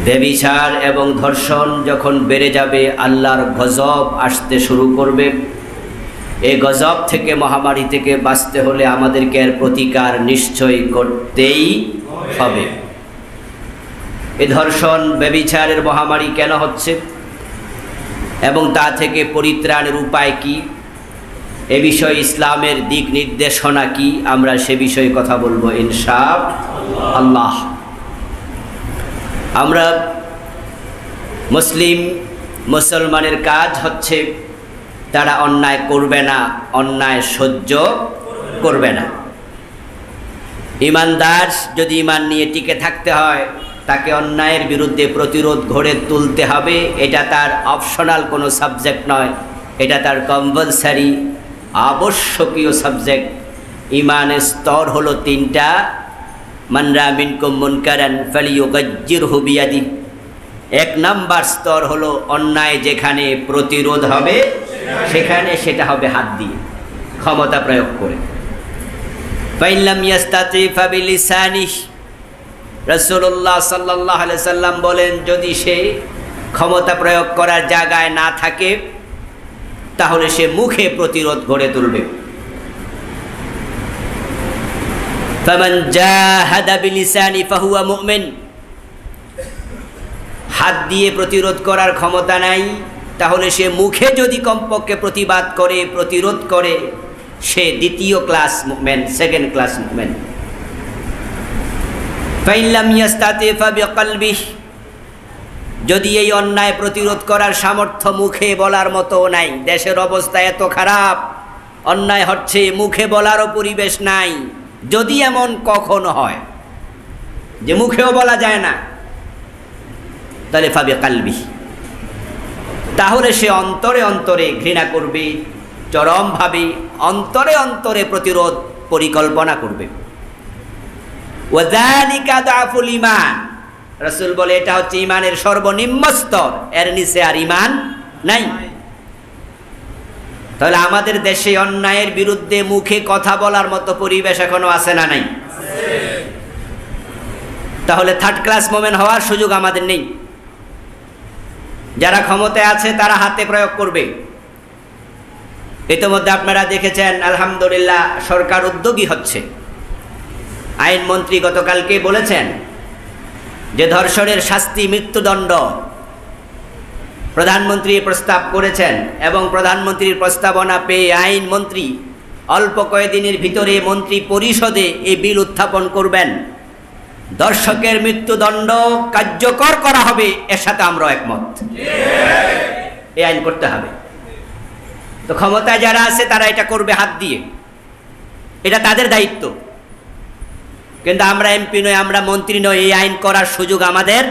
ব্যভিচার এবং ধর্ষণ যখন বেড়ে যাবে, আল্লাহর গজব আসতে শুরু করবে। এই গজব থেকে, মহামারী থেকে বাঁচতে হলে আমাদেরকে এর প্রতিকার নিশ্চয় করতেই হবে। এই ধর্ষণ ব্যভিচারের মহামারী কেন হচ্ছে এবং তা থেকে পরিত্রাণের উপায় কি, এ বিষয়ে ইসলামের দিক নির্দেশনা কি, আমরা সে বিষয়ে কথা বলবো ইনশাআল্লাহ। আমরা মুসলমানের কাজ হচ্ছে তারা অন্যায় করবে না, অন্যায় সহ্য করবে না। ঈমানদার যদি ঈমান নিয়ে টিকে থাকতে হয়, তাকে অন্যায়ের বিরুদ্ধে প্রতিরোধ গড়ে তুলতে হবে। এটা তার অপশনাল কোনো সাবজেক্ট নয়, এটা তার কম্পালসারি আবশ্যকীয় সাবজেক্ট। ঈমানের স্তর হলো তিনটা। মান রা মিনকুম মুনকারান ফালিয়ুগাজ্জিরহু বিয়াদিহি। এক নাম্বার স্তর হলো অন্যায় যেখানে প্রতিরোধ হবে সেখানে সেটা হবে হাত দিয়ে, ক্ষমতা প্রয়োগ করে। ফাইন লাম ইয়াস্তাতি ফাবিলিসানিহি। রাসূলুল্লাহ সাল্লাল্লাহু আলাইহি সাল্লাম বলেন, যদি সে ক্ষমতা প্রয়োগ করার জায়গায় না থাকে তাহলে সে মুখে প্রতিরোধ গড়ে তুলবে। ফামান জাহাদা বিলিসানি ফাহুয়া মুমিন। হাত দিয়ে প্রতিরোধ করার ক্ষমতা নাই, তাহলে সে মুখে যদি কমপক্ষে প্রতিরোধ করে, সে দ্বিতীয় ক্লাস মুমিন, সেকেন্ড ক্লাস মুমিন। ফাইন লাম ইয়াস্তাতি ফাবিকলবিহি। যদি এই অন্যায় প্রতিরোধ করার সামর্থ্য মুখে বলার মতো নাই, দেশের অবস্থা এত খারাপ, অন্যায় হচ্ছে, মুখে বলারও পরিবেশ নাই, যদি এমন কখনো হয় যে মুখেও বলা যায় না, তাহলে ফাবিকলবিহি, তাহলে সে অন্তরে অন্তরে ঘৃণা করবে, চরমভাবে অন্তরে অন্তরে প্রতিরোধ পরিকল্পনা করবে। ওয়াযালিকা দাফুল ঈমান। রাসূল বলে এটা হচ্ছে ঈমানের সর্বনিম্ন স্তর, এর নিচে আর ঈমান নাই। তাহলে আমাদের দেশে অন্যায়ের বিরুদ্ধে মুখে কথা বলার মতো পরিবেশ এখনো আছে না নাই? তাহলে থার্ড ক্লাস মুমিন হওয়ার সুযোগ আমাদের নেই। যারা ক্ষমতায় আছে তারা হাতে প্রয়োগ করবে। ইতিমধ্যে আপনারা দেখেছেন, আলহামদুলিল্লাহ, সরকার উদ্যোগী হচ্ছে। আইনমন্ত্রী গতকালকে বলেছেন যে ধর্ষণের শাস্তি মৃত্যুদণ্ড। প্রধানমন্ত্রী প্রস্তাব করেছেন এবং প্রধানমন্ত্রীর প্রস্তাবনা পেয়ে আইনমন্ত্রী অল্প কয়েকদিনের ভিতরে মন্ত্রী পরিষদে এই বিল উত্থাপন করবেন। ধর্ষকের মৃত্যুদণ্ড কার্যকর করা হবে, এর সাথে আমরা একমত। এই আইন করতে হবে। তো ক্ষমতায় যারা আছে তারা এটা করবে হাত দিয়ে, এটা তাদের দায়িত্ব। কিন্তু আমরা এমপি নই, আমরা মন্ত্রী নই, এই আইন করার সুযোগ আমাদের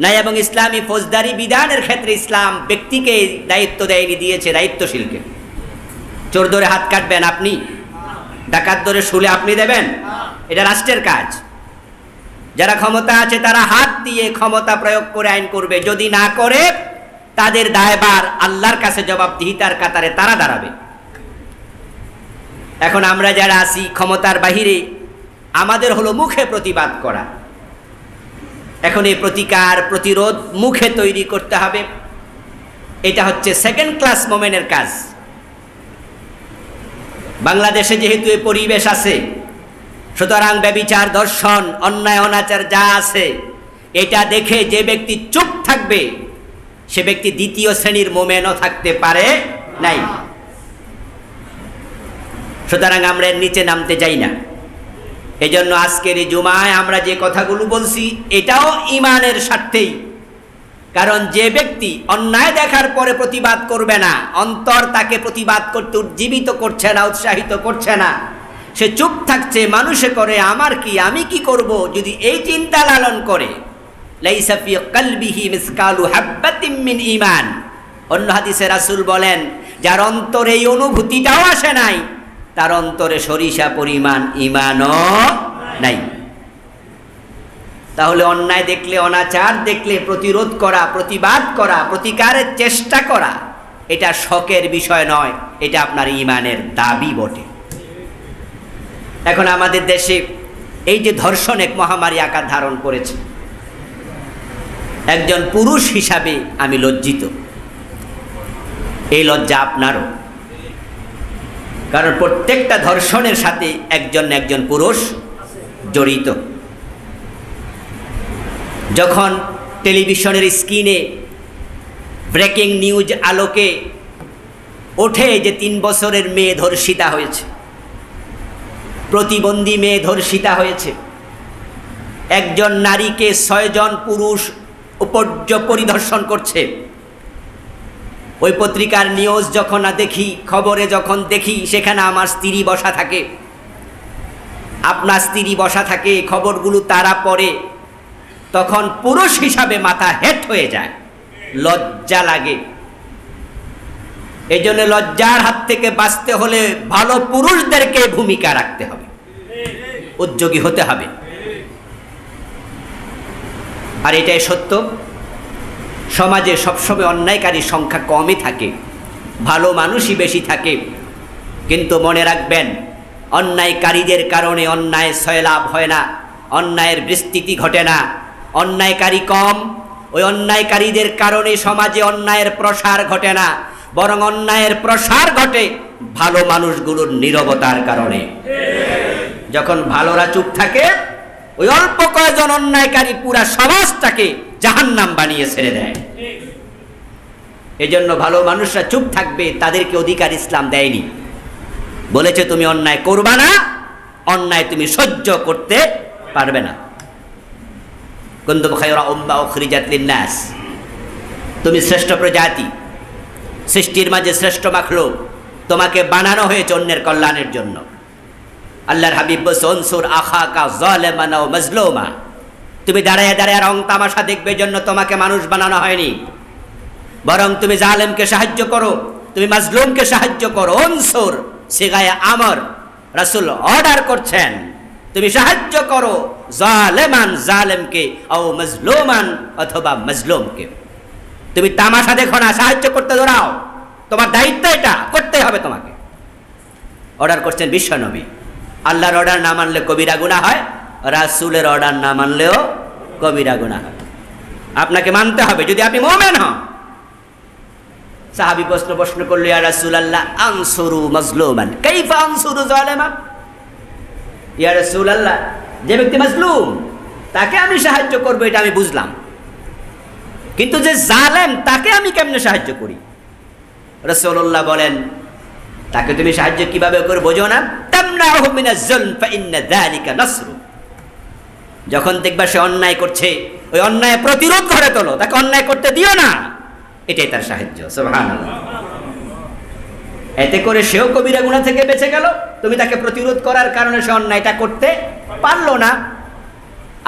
নাই। এবং ইসলামী ফৌজদারি বিধানের ক্ষেত্রে ইসলাম ব্যক্তিকে দায়িত্ব দেয়নি, দিয়েছে দায়িত্বশীলকে। চোর ধরে হাত কাটবেন আপনি, ডাকাত ধরে শুলে আপনি দেবেন? এটা রাষ্ট্রের কাজ। যারা ক্ষমতা আছে তারা হাত দিয়ে ক্ষমতা প্রয়োগ করে আইন করবে। যদি না করে, তাদের দায়ভার আল্লাহর কাছে জবাবদিহিতার কাতারে তারা দাঁড়াবে। এখন আমরা যারা আছি ক্ষমতার বাহিরে, আমাদের হলো মুখে প্রতিবাদ করা। এখন এই প্রতিরোধ মুখে তৈরি করতে হবে। এটা হচ্ছে সেকেন্ড ক্লাস মুমিনের কাজ। বাংলাদেশে যেহেতু এই পরিবেশ আছে, সুতরাং ব্যভিচার, ধর্ষণ, অন্যায় অনাচার যা আছে, এটা দেখে যে ব্যক্তি চুপ থাকবে সে ব্যক্তি দ্বিতীয় শ্রেণীর মুমিনও থাকতে পারে নাই। সুতরাং আমরা এর নিচে নামতে যাই না। এজন্য আজকের এই জুমায় আমরা যে কথাগুলো বলছি এটাও ঈমানের স্বার্থেই। কারণ যে ব্যক্তি অন্যায় দেখার পরে প্রতিবাদ করবে না, অন্তর তাকে প্রতিবাদ করতে উজ্জীবিত করছে না, উৎসাহিত করছে না, সে চুপ থাকছে, মানুষে করে আমার কি, আমি কি করব, যদি এই চিন্তা লালন করে, লাইসা ফি কলবিহি মিসকালু হাববাতিন মিন ঈমান। অন্য হাদিসে রাসূল বলেন, যার অন্তরে এই অনুভূতিটাও আসে নাই, তার অন্তরে সরিষা পরিমাণ ঈমানও নাই। তাহলে অন্যায় দেখলে, অনাচার দেখলে প্রতিরোধ করা, প্রতিবাদ করা, প্রতিকারের চেষ্টা করা, এটা শখের বিষয় নয়, এটা আপনার ঈমানের দাবি বটে। এখন আমাদের দেশে এই যে ধর্ষণ এক মহামারী আকার ধারণ করেছে, একজন পুরুষ হিসাবে আমি লজ্জিত। এই লজ্জা আপনারও, কারণ প্রত্যেকটা ধর্ষণের সাথে একজন না একজন পুরুষ জড়িত। যখন টেলিভিশনের স্ক্রিনে ব্রেকিং নিউজ আলোকে ওঠে যে 3 বছরের মেয়ে ধর্ষিতা হয়েছে, প্রতিবন্ধী মেয়ে ধর্ষিতা হয়েছে, একজন নারীকে 6 জন পুরুষ পরিদর্শন করছে, ওই পত্রিকার নিউজ যখন দেখি, খবরে যখন দেখি, সেখানে আমার স্ত্রী বসা থাকে, আপনার স্ত্রী বসা থাকে, খবরগুলো তারা পড়ে, তখন পুরুষ হিসাবে মাথা হেট হয়ে যায়, লজ্জা লাগে। এই জন্য লজ্জার হাত থেকে বাঁচতে হলে ভালো পুরুষদেরকে ভূমিকা রাখতে হবে, উদ্যোগী হতে হবে। আর এটাই সত্য, সমাজে সবসময় অন্যায়কারীর সংখ্যা কমই থাকে, ভালো মানুষই বেশি থাকে। কিন্তু মনে রাখবেন, অন্যায়কারীদের কারণে অন্যায় সয়লাভ হয় না, অন্যায়ের বিস্তৃতি ঘটে না। অন্যায়কারী কম, ওই অন্যায়কারীদের কারণে সমাজে অন্যায়ের প্রসার ঘটে না, বরং অন্যায়ের প্রসার ঘটে ভালো মানুষগুলোর নীরবতার কারণে। যখন ভালোরা চুপ থাকে, ওই অল্প কয়েকজন অন্যায়কারী পুরা সমাজটাকে জাহান্নাম বানিয়ে ছেড়ে দেয়। এজন্য ভালো মানুষরা চুপ থাকবে, তাদেরকে অধিকার ইসলাম দেয়নি। বলেছে তুমি অন্যায় করবা না, অন্যায় তুমি সহ্য করতে পারবে না। কুনতুম খায়রা উম্মাহ উখরিজাত লিন-নাস, তুমি শ্রেষ্ঠ প্রজাতি, সৃষ্টির মাঝে শ্রেষ্ঠ মাখলুক, তোমাকে বানানো হয়েছে অন্যের কল্যাণের জন্য। আল্লাহর হাবিব বলছেন উনসুর আখাকা যালিমান ওয়া মাজলুমা, তুমি দাঁড়ায় দাঁড়ায় রং তামাশা দেখবে জন্য তোমাকে মানুষ বানানো হয়নি, বরং তুমি জালেমকে সাহায্য করো, তুমি মাজলুমকে সাহায্য করো। উনসুর সিগায়ে আমর, রাসূল অর্ডার করছেন তুমি সাহায্য করো জালেমান, জালেমকে, ও মাজলুমান, অথবা মাজলুমকে। তুমি তামাশা দেখো না, সাহায্য করতে দৌড়াও, তোমার দায়িত্ব, এটা করতে হবে তোমাকে। অর্ডার করছেন বিশ্বনবী। আল্লাহর অর্ডার না মানলে কবিরা গুনাহ হয়, রাসূলের অর্ডার না মানলেও কবিরা গুনাহ হয়। আপনাকে মানতে হবে যদি আপনি মুমিন হন। সাহাবী প্রশ্ন করল, ইয়া রাসূলুল্লাহ আনসুরু মাজলুমান কাইফা আনসুরু জালিমান। ইয়া রাসূলুল্লাহ, যে ব্যক্তি মাজলুম তাকে আমি সাহায্য করব এটা আমি বুঝলাম, কিন্তু যে জালেম তাকে আমি কেমনে সাহায্য করি? রাসূলুল্লাহ বলেন, তাকে তুমি সাহায্য কিভাবে করে বোঝো না? তামনাহু মিনাজ যুলম ফা ইন্না যালিকা নাসরু। যখন দেখবা সে অন্যায় করছে, ওই অন্যায় প্রতিরোধ করে তোলো, তাকে অন্যায় করতে দিও না, এটাই তার সাহায্য। সুবহানাল্লাহ। এতে করে সেও কবিরা গুনাহ থেকে বেঁচে গেল, তুমি তাকে প্রতিরোধ করার কারণে সে অন্যায়টা করতে পারলো না,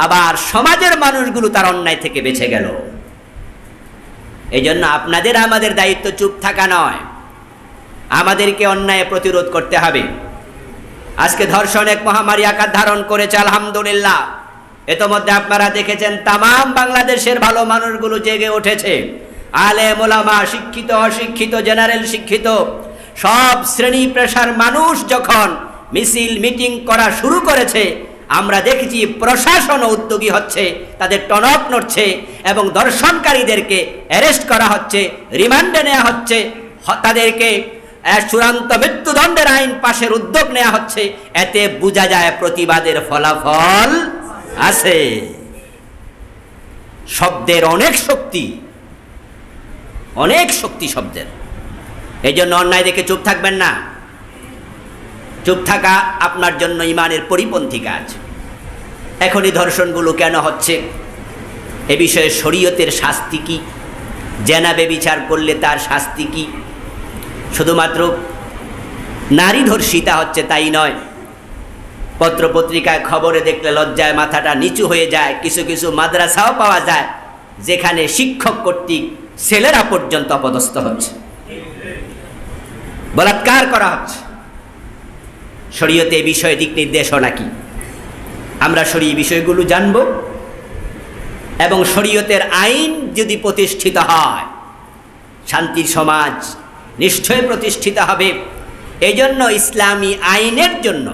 আবার সমাজের মানুষগুলো তার অন্যায় থেকে বেঁচে গেল। এই জন্য আপনাদের আমাদের দায়িত্ব চুপ থাকা নয়, আমাদেরকে অন্যায় প্রতিরোধ করতে হবে। আজকে ধর্ষণ এক মহামারী আকার ধারণ করেছে, আলহামদুলিল্লাহ। ইতোমধ্যে আপনারা দেখেছেন তামাম বাংলাদেশের ভালো মানুষগুলো জেগে উঠেছে, আলেম ওলামা, শিক্ষিত অশিক্ষিত, জেনারেল শিক্ষিত, সব শ্রেণী পেশার মানুষ যখন মিছিল মিটিং করা শুরু করেছে, আমরা দেখেছি প্রশাসন উদ্যোগী হচ্ছে, তাদের টনক নড়ছে এবং ধর্ষণকারীদেরকে অ্যারেস্ট করা হচ্ছে, রিমান্ডে নেওয়া হচ্ছে, তাদেরকে চূড়ান্ত মৃত্যুদণ্ডের আইন পাশের উদ্যোগ নেওয়া হচ্ছে। এতে বোঝা যায় প্রতিবাদের ফলাফল আছে। শব্দের অনেক শক্তি, অনেক শক্তি শব্দের। এই জন্য অন্যায় দেখে চুপ থাকবেন না। চুপ থাকা আপনার জন্য ইমানের পরিপন্থী কাজ। এখনই ধর্ষণগুলো কেন হচ্ছে, এ বিষয়ে শরীয়তের শাস্তি কি? জেনা ব্যভিচার করলে তার শাস্তি কি? শুধুমাত্র নারী ধর্ষিতা হচ্ছে তাই নয়, পত্রপত্রিকায় খবরে দেখলে লজ্জায় মাথাটা নিচু হয়ে যায়। কিছু কিছু মাদ্রাসাও পাওয়া যায় যেখানে শিক্ষক কর্তৃক ছেলেরা পর্যন্ত অপদস্থ হচ্ছে, বলাৎকার করা হচ্ছে। শরীয়তে এই বিষয়ে দিক নির্দেশনা কি? আমরা শরীয়ত বিষয়গুলো জানব এবং শরীয়তের আইন যদি প্রতিষ্ঠিত হয়, শান্তির সমাজ নিশ্চয় প্রতিষ্ঠিত হবে। এই জন্য ইসলামী আইনের জন্য,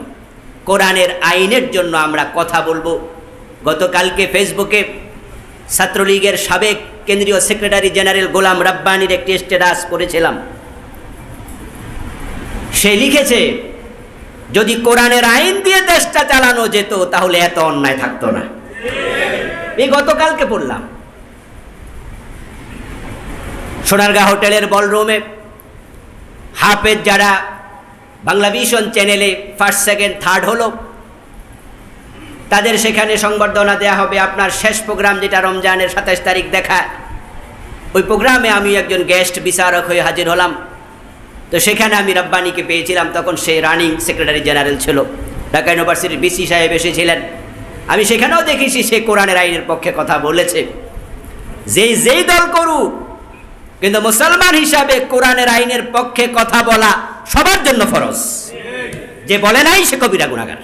কোরআনের আইনের জন্য আমরা কথা বলবো। গতকালকে ফেসবুকে ছাত্রলীগের সাবেক কেন্দ্রীয় সেক্রেটারি জেনারেল গোলাম রাব্বানির একটি স্ট্যাটাস পড়েছিলাম। সে লিখেছে, যদি কোরআনের আইন দিয়ে দেশটা চালানো যেত তাহলে এত অন্যায় থাকতো না। এই গতকালকে পড়লাম। সোনারগাঁ হোটেলের বলরুমে হাফেজ যারা বাংলা ভিশন চ্যানেলে ফার্স্ট সেকেন্ড থার্ড হলো, তাদের সেখানে সংবর্ধনা দেয়া হবে। আপনার শেষ প্রোগ্রাম যেটা রমজানের 27 তারিখ দেখা, ওই প্রোগ্রামে আমি একজন গেস্ট বিচারক হয়ে হাজির হলাম। তো সেখানে আমি রাব্বানিকে পেয়েছিলাম, তখন সে রানিং সেক্রেটারি জেনারেল ছিল। ঢাকা ইউনিভার্সিটির বিসি সাহেব এসেছিলেন। আমি সেখানেও দেখেছি সে কোরআনের আইনের পক্ষে কথা বলেছে। যেই দল করুক, কিন্তু মুসলমান হিসাবে কোরআনের আইনের পক্ষে কথা বলা সবার জন্য ফরজ। যে বলে নাই সে কবিরা গুনাহগার।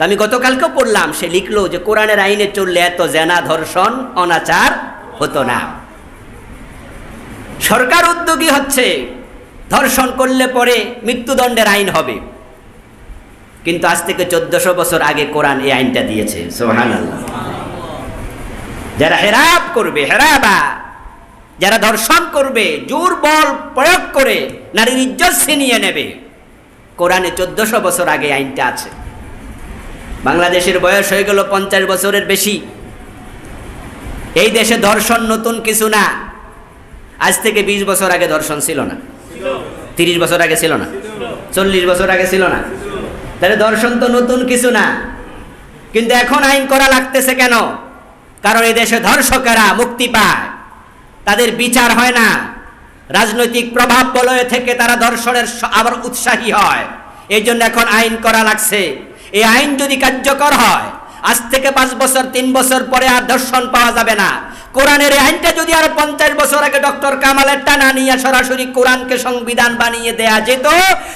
আমি গতকালকেও পড়লাম, সে লিখলো যে কোরআনের আইনে চললে এত জেনা, ধর্ষণ, অনাচার হতো না। সরকার উদ্যোগী হচ্ছে, ধর্ষণ করলে পরে মৃত্যুদণ্ডের আইন হবে, কিন্তু আজ থেকে 1400 বছর আগে কোরআন এই আইনটা দিয়েছে। সুবহানাল্লাহ। যারা হেরাপ করবে, হেরাবা, যারা ধর্ষণ করবে, জোর বল প্রয়োগ করে নারীর ইজ্জত ছিনিয়ে নেবে, কোরআনে 1400 বছর আগে আইনটা আছে। বাংলাদেশের বয়স হয়ে গেল 50 বছরের বেশি। এই দেশে ধর্ষণ নতুন কিছু না। আজ থেকে 20 বছর আগে ধর্ষণ ছিল না, 30 বছর আগে ছিল না, 40 বছর আগে ছিল না। তাহলে ধর্ষণ তো নতুন কিছু না, কিন্তু এখন আইন করা লাগতেছে কেন? কারণ এই দেশে ধর্ষকেরা মুক্তি পায়, তাদের বিচার হয় না, রাজনৈতিক প্রভাব বলয় থেকে তারা ধর্ষণের আবার উৎসাহী হয়। এই জন্য এখন আইন করা লাগছে। এই আইন যদি কার্যকর হয়, আজ থেকে 5 বছর 3 বছর পরে আর ধর্ষণ পাওয়া যাবে না। কোরআনের এই আইনটা যদি আরো 50 বছর আগে ডক্টর কামালের টানা নিয়ে সরাসরি কোরআনকে সংবিধান বানিয়ে দেয়া যেত,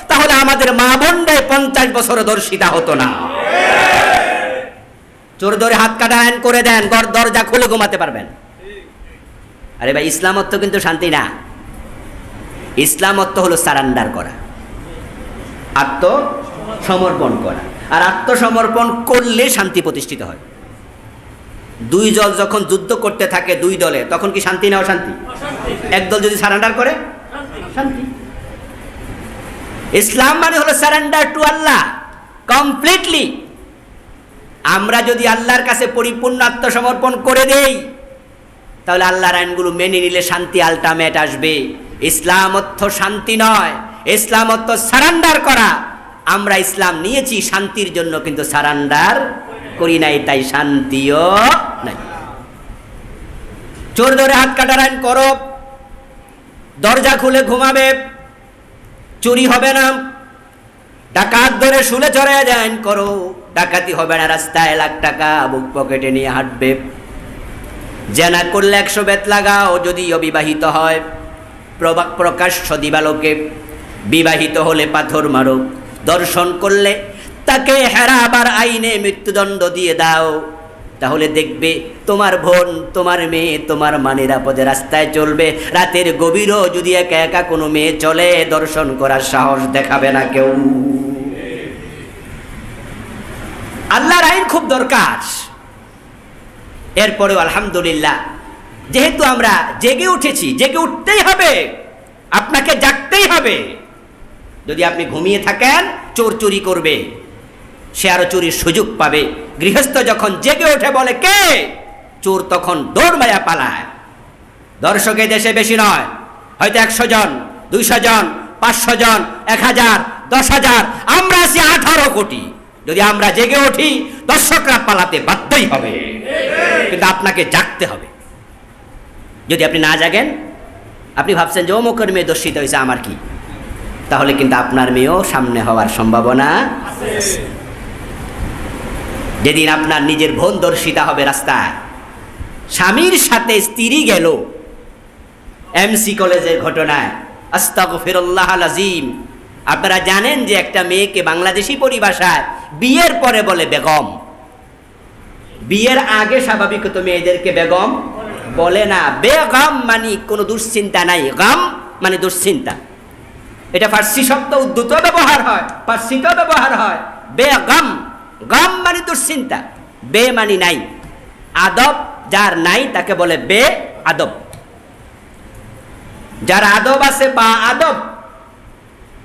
তাহলে আমাদের মা বোনরাই 50 বছরে ধর্ষিতা হতো না। চোর ধরে হাত কাটা আইন করে দেন, দরজা খুলে ঘুমাতে পারবেন। আরে ভাই, ইসলাম অর্থ কিন্তু শান্তি না। ইসলাম অর্থ হলো সারেন্ডার করা, আত্মসমর্পণ করা। আর আত্মসমর্পণ করলে শান্তি প্রতিষ্ঠিত হয়। দুই দল যখন যুদ্ধ করতে থাকে, দুই দলে, তখন কি শান্তি না অশান্তি? এক দল যদি সারেন্ডার করে, শান্তি। ইসলাম মানে হলো সারেন্ডার টু আল্লাহ কমপ্লিটলি। আমরা যদি আল্লাহর কাছে পরিপূর্ণ আত্মসমর্পণ করে দেই, তাহলে আল্লাহর আইনগুলো মেনে নিলে শান্তি আলটিমেট আসবে। ইসলাম অর্থ শান্তি নয়, ইসলাম অর্থ সারেন্ডার করা। আমরা ইসলাম নিয়েছি শান্তির জন্য, কিন্তু সারেন্ডার করি নাই, তাই শান্তিও নাই। চোর ধরে হাত কাটার আইন করো, দরজা খুলে ঘুমাবে, চুরি হবে না। ডাকাত ধরে শুলে চড়ে আইন করো, ডাকাতি হবে না, রাস্তায় লাখ টাকা বুক পকেটে নিয়ে হাঁটবে। জেনা করলে 100 বেত লাগাও যদি অবিবাহিত হয়, প্রকাশ্য দিবালোকে। বিবাহিত হলে পাথর মারো। দর্শন করলে তাকে হেরাবার আইনে মৃত্যুদণ্ড দিয়ে দাও। তাহলে দেখবে তোমার বোন, তোমার মেয়ে, তোমার মা নিরাপদে রাস্তায় চলবে। রাতের গভীরও যদি একা একা কোনো মেয়ে চলে, দর্শন করার সাহস দেখাবে না কেউ। আল্লাহর আইন খুব দরকার। এরপরেও আলহামদুলিল্লাহ, যেহেতু আমরা জেগে উঠেছি, জেগে উঠতেই হবে, আপনাকে জাগতেই হবে। যদি আপনি ঘুমিয়ে থাকেন, চোর চুরি করবে, সে আরো চুরির সুযোগ পাবে। গৃহস্থ যখন জেগে ওঠে বলে কে, চোর তখন দৌড় মায়া পালায়। দর্শকের দেশে বেশি নয়, হয়তো 100 জন, 200 জন, 500 জন, 1000, 10,000, আমরা আছি 18 কোটি। যদি আমরা জেগে উঠি, দর্শকরা পালাতে বাধ্যই হবে, কিন্তু আপনাকে জাগতে হবে। যদি আপনি না জাগেন, আপনি ভাবছেন যে অমুকের মেয়ে দর্শিত হয়েছে, আমার কি? তাহলে কিন্তু আপনার মেয়েও সামনে হওয়ার সম্ভাবনা আছে। যেদিন আপনার নিজের বোন দর্শিতা হবে রাস্তায়, স্বামীর সাথে স্ত্রী গেল, এমসি কলেজের ঘটনায়, আস্তাগফিরুল্লাহ আল-আযীম। আপনারা জানেন যে একটা মেয়েকে বাংলাদেশি পরিভাষায় বিয়ের পরে বলে বেগম। বিয়ের আগে স্বাভাবিক তো মেয়েদেরকে বেগম বলে না। বেগম মানে কোনো দুশ্চিন্তা নাই, গাম মানে দুশ্চিন্তা। এটা ফার্সি শব্দ, উর্দুতেও ব্যবহার হয়, পার্সিতেও ব্যবহার হয়। বেগম, গাম মানে দুশ্চিন্তা, বে মানে নাই। আদব যার নাই তাকে বলে বে আদব। যার আদব আছে বা আদব,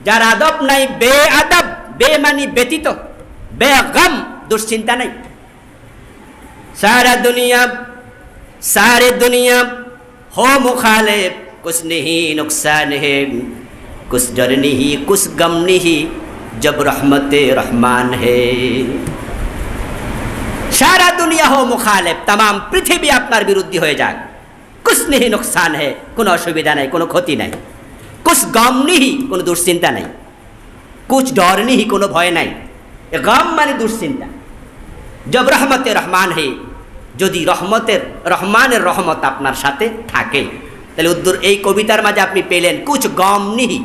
যার আদব নাই বে আদব। বে মানি ব্যতীত, বেগম দুশ্চিন্তা নাই। सारे दुनिया हो मुखालिफ, कुछ नहीं नुकसान है, कुछ डर नहीं कुछ गम नहीं, जब रहमते रहमान है। सारा दुनिया हो मुखालिफ, तमाम पृथ्वी আপনার বিরুদ্ধে হয়ে যাক, कुछ नहीं नुकसान है, কোনো অসুবিধা নাই, কোনো ক্ষতি নাই। कुछ गम नहीं, কোনো দুশ্চিন্তা নাই। कुछ डर नहीं, কোনো ভয় নাই। गम মানে দুশ্চিন্তা। जब रहमते रहमान है, যদি রহমানের রহমত আপনার সাথে থাকে, তাহলে উদ্দুর এই কবিতার মাঝে আপনি পেলেন কুছ গম নিহি।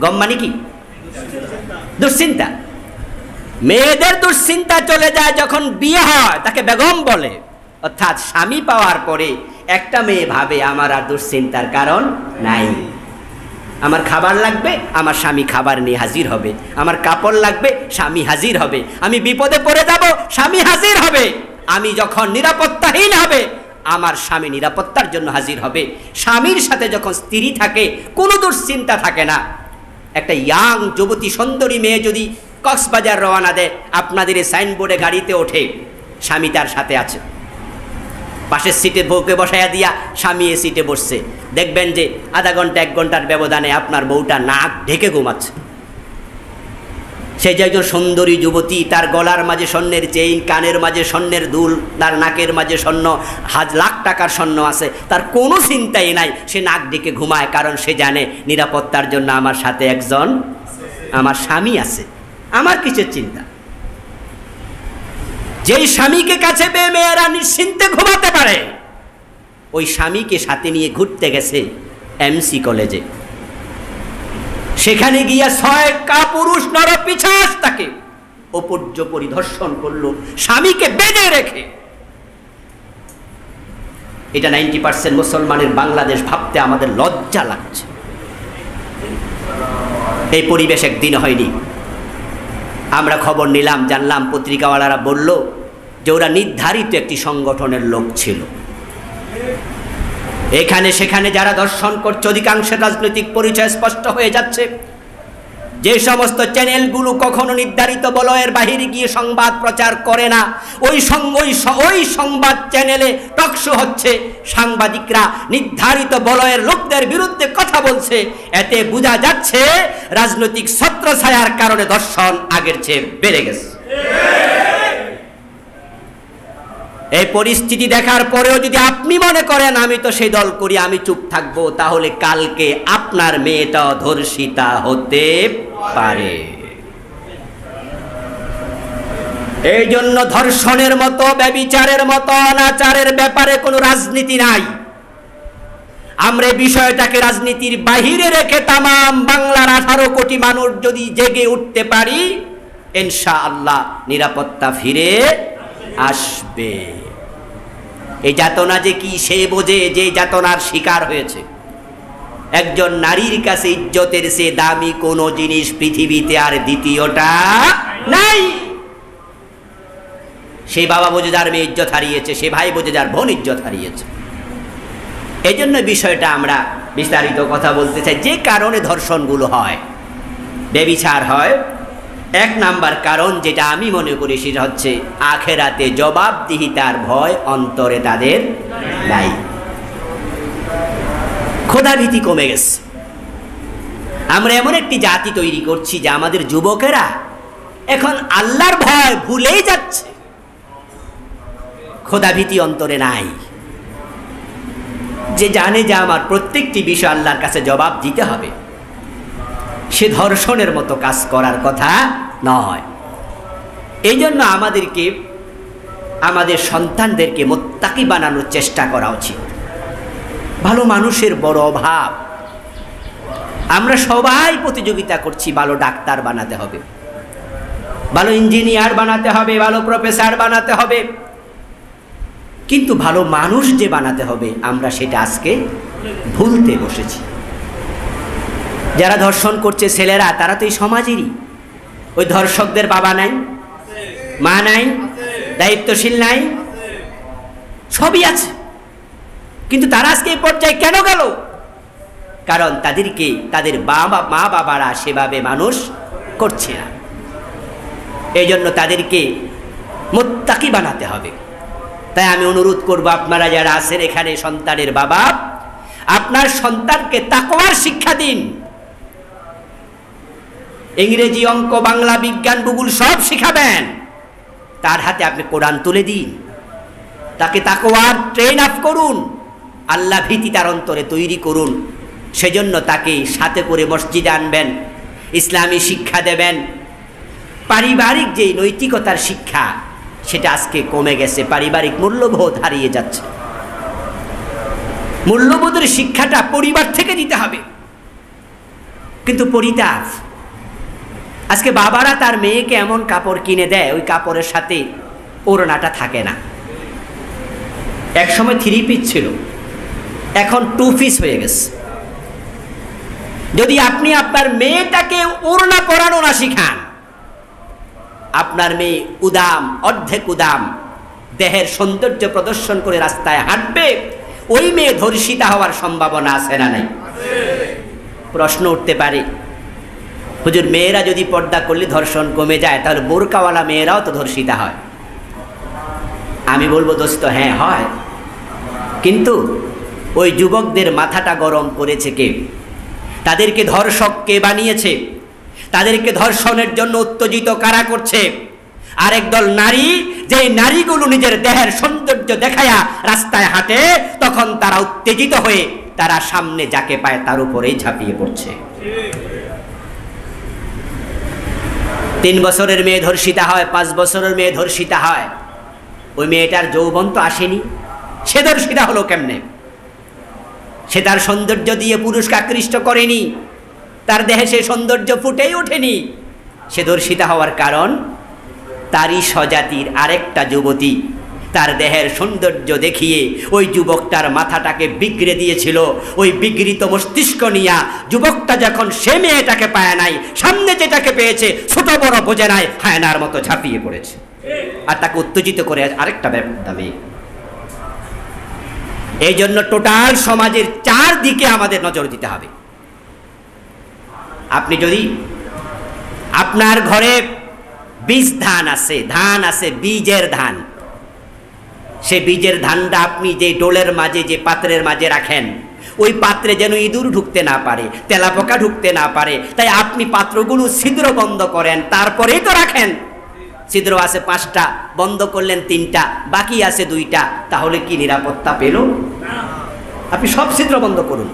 গম মানে কি? দুশ্চিন্তা। মেয়েদের দুশ্চিন্তা চলে যায় যখন বিয়ে হয়, তাকে বেগম বলে। অর্থাৎ স্বামী পাওয়ার পরে একটা মেয়ে ভাবে আমার আর দুশ্চিন্তার কারণ নাই। আমার খাবার লাগবে, আমার স্বামী খাবার নিয়ে হাজির হবে। আমার কাপড় লাগবে, স্বামী হাজির হবে। আমি বিপদে পড়ে যাব, স্বামী হাজির হবে। আমি যখন নিরাপত্তাহীন হবে, আমার স্বামী নিরাপত্তার জন্য হাজির হবে। স্বামীর সাথে যখন স্ত্রী থাকে, কোনো দুশ্চিন্তা থাকে না। একটা ইয়াং যুবতী সুন্দরী মেয়ে যদি কক্সবাজার রওনা দেয়, আপনাদের এই সাইনবোর্ডে গাড়িতে ওঠে, স্বামী তার সাথে আছে, পাশের সিটে বউকে বসাইয়া দিয়া স্বামী এ সিটে বসছে, দেখবেন যে আধা ঘন্টা 1 ঘন্টার ব্যবধানে আপনার বউটা নাক ঢেকে ঘুমাচ্ছে। সে যে একজন সুন্দরী যুবতী, তার গলার মাঝে স্বর্ণের চেইন, কানের মাঝে স্বর্ণের দুল, তার নাকের মাঝে স্বর্ণ, লাখ টাকার স্বর্ণ আছে, তার কোনো চিন্তাই নাই। সে নাক ডেকে ঘুমায়, কারণ সে জানে নিরাপত্তার জন্য আমার সাথে একজন আমার স্বামী আছে। আমার কিসের চিন্তা? যেই স্বামীকে কাছে পেয়ে মেয়েরা নিশ্চিন্তে ঘুমাতে পারে, ওই স্বামীকে সাথে নিয়ে ঘুরতে গেছে এমসি কলেজে। সেখানে গিয়া 6 কাপুরুষ নরপিশাচ তাকে উপর্য পরিদর্শন করলো, স্বামীকে বেঁধে রেখে। এটা 90% মুসলমানের বাংলাদেশ ভাবতে আমাদের লজ্জা লাগছে। এই পরিবেশ একদিন হয়নি। আমরা খবর নিলাম, জানলাম, পত্রিকাওয়ালারা বলল যে ওরা নির্ধারিত একটি সংগঠনের লোক ছিল। এখানে সেখানে যারা দর্শন করছে, অধিকাংশের রাজনৈতিক পরিচয় স্পষ্ট হয়ে যাচ্ছে। যে সমস্ত চ্যানেলগুলো কখনো নির্ধারিত বলয়ের বাহিরে গিয়ে সংবাদ প্রচার করে না, ওই সংবাদ চ্যানেলে টকশো হচ্ছে, সাংবাদিকরা নির্ধারিত বলয়ের লোকদের বিরুদ্ধে কথা বলছে। এতে বোঝা যাচ্ছে রাজনৈতিক ছত্রছায়ার কারণে দর্শন আগের চেয়ে বেড়ে গেছে। এই পরিস্থিতি দেখার পরেও যদি আপনি মনে করেন আমি তো সেই দল করি, আমি চুপ থাকবো, তাহলে কালকে আপনার মেয়েটা ধর্ষিতা হতে পারে। এই জন্য ধর্ষণের মতো, ব্যভিচারের মতো, অনাচারের ব্যাপারে কোনো রাজনীতি নাই। আমরা বিষয়টাকে রাজনীতির বাহিরে রেখে তামাম বাংলার 18 কোটি মানুষ যদি জেগে উঠতে পারি, ইনশাআল্লাহ নিরাপত্তা ফিরে আসবে। এই যাতনা যে কি সে বোঝে, যে যাতনার শিকার হয়েছে। একজন নারীর কাছে ইজ্জতের চেয়ে দামি কোনো জিনিস পৃথিবীতে আর দ্বিতীয়টা নাই। সে বাবা বোঝে যার মেয়ে ইজ্জত হারিয়েছে, সে ভাই বোঝে যার বোন ইজ্জত হারিয়েছে। এই জন্য বিষয়টা আমরা বিস্তারিত কথা বলতে চাই। যে কারণে ধর্ষণগুলো হয়, ব্যভিচার হয়, 1 নাম্বার কারণ যেটা আমি মনে করি সেটা হচ্ছে আখেরাতে জবাবদিহিতার ভয় অন্তরে তাদের নাই। খোদাভীতি কমে গেছে। আমরা এমন একটি জাতি তৈরি করছি যে আমাদের যুবকেরা এখন আল্লাহর ভয় ভুলেই যাচ্ছে। খোদাভীতি অন্তরে নাই। যে জানে যে আমার প্রত্যেকটি বিষয় আল্লাহর কাছে জবাব দিতে হবে, সে ধর্ষণের মতো কাজ করার কথা নয়। এই জন্য আমাদেরকে আমাদের সন্তানদেরকে মুত্তাকি বানানোর চেষ্টা করা উচিত। ভালো মানুষের বড় অভাব। আমরা সবাই প্রতিযোগিতা করছি, ভালো ডাক্তার বানাতে হবে, ভালো ইঞ্জিনিয়ার বানাতে হবে, ভালো প্রফেসর বানাতে হবে, কিন্তু ভালো মানুষ যে বানাতে হবে আমরা সেটা আজকে ভুলতে বসেছি। যারা ধর্ষণ করছে ছেলেরা, তারা তো এই সমাজেরই। ওই ধর্ষকদের বাবা নাই, মা নাই, দায়িত্বশীল নাই। সবই আছে, কিন্তু তারা আজকে এই পর্যায়ে কেন গেল? কারণ তাদেরকে তাদের মা বাবারা সেভাবে মানুষ করছে না। এই জন্য তাদেরকে মুত্তাকি বানাতে হবে। তাই আমি অনুরোধ করব, আপনারা যারা আছেন এখানে সন্তানের বাবা, আপনার সন্তানকে তাকওয়ার শিক্ষা দিন। ইংরেজি, অঙ্ক, বাংলা, বিজ্ঞান, ভূগোল সব শিখাবেন, তার হাতে আপনি কোরআন তুলে দিন, তাকে তাকওয়ার ট্রেন আপ করুন, আল্লাহ ভীতি তার অন্তরে তৈরি করুন। সেজন্য তাকে সাথে করে মসজিদে আনবেন, ইসলামী শিক্ষা দেবেন। পারিবারিক যে নৈতিকতার শিক্ষা সেটা আজকে কমে গেছে, পারিবারিক মূল্যবোধ হারিয়ে যাচ্ছে। মূল্যবোধের শিক্ষাটা পরিবার থেকে দিতে হবে। কিন্তু পরিতাপ, আজকে বাবারা তার মেয়েকে এমন কাপড় কিনে দেয়, ওই কাপড়ের সাথে ওড়নাটা থাকে না। একসময় 3 পিস ছিল, এখন 2 পিস হয়ে গেছে। যদি আপনি আপনার মেয়েটাকে ওড়না পরানো না শিখান, আপনার মেয়ে উদাম, অর্ধেক উদাম দেহের সৌন্দর্য প্রদর্শন করে রাস্তায় হাঁটবে, ওই মেয়ে ধর্ষিতা হওয়ার সম্ভাবনা আছে না নাই? প্রশ্ন উঠতে পারে, হুজুর মেয়েরা যদি পর্দা করলে ধর্ষণ কমে যায়, তাহলে বোরকাওয়ালা মেয়েরাও তো ধর্ষিতা হয়। আমি বলবো দোস্ত, হ্যাঁ হয়, কিন্তু ওই যুবকদের মাথাটা গরম করেছে কে? তাদেরকে ধর্ষক কে বানিয়েছে? তাদেরকে ধর্ষণের জন্য উত্তেজিত কারা করছে? আরেক দল নারী, যে নারীগুলো নিজের দেহের সৌন্দর্য দেখায়া রাস্তায় হাঁটে, তখন তারা উত্তেজিত হয়ে তারা সামনে যাকে পায় তার উপরেই ঝাঁপিয়ে পড়ছে। 3 বছরের মেয়ে ধর্ষিতা হয়, 5 বছরের মেয়ে ধর্ষিতা হয়। ওই মেয়েটার যৌবন তো আসেনি, সে ধর্ষিতা হলো কেমনে? সে তার সৌন্দর্য দিয়ে পুরুষকে আকৃষ্ট করেনি, তার দেহে সে সৌন্দর্য ফুটেই ওঠেনি। সে ধর্ষিতা হওয়ার কারণ তারই স্বজাতির আরেকটা যুবতী তার দেহের সৌন্দর্য দেখিয়ে ওই যুবকটার মাথাটাকে বিগড়ে দিয়েছিল। ওই বিগৃহীত মস্তিষ্ক নিয়া যুবকটা যখন সে মেয়েটাকে পায় নাই, সামনে যেটাকে পেয়েছে ছোট বড় বোঝে নাই, হায়নার মতো ঝাঁপিয়ে পড়েছে আর তাকে উত্তেজিত করে আরেকটা দাবি। এই জন্য টোটাল সমাজের 4 দিকে আমাদের নজর দিতে হবে। আপনি যদি আপনার ঘরে বীজ ধান আছে, বীজের ধান, সে বীজের ধানটা আপনি যে ডোলের মাঝে, যে পাত্রের মাঝে রাখেন, ওই পাত্রে যেন ইঁদুর ঢুকতে না পারে, তেলাপোকা ঢুকতে না পারে, তাই আপনি পাত্রগুলো ছিদ্র বন্ধ করেন, তারপরেই তো রাখেন। ছিদ্র আছে 5টা, বন্ধ করলেন 3টা, বাকি আছে 2টা, তাহলে কি নিরাপত্তা পেল? আপনি সব ছিদ্র বন্ধ করুন।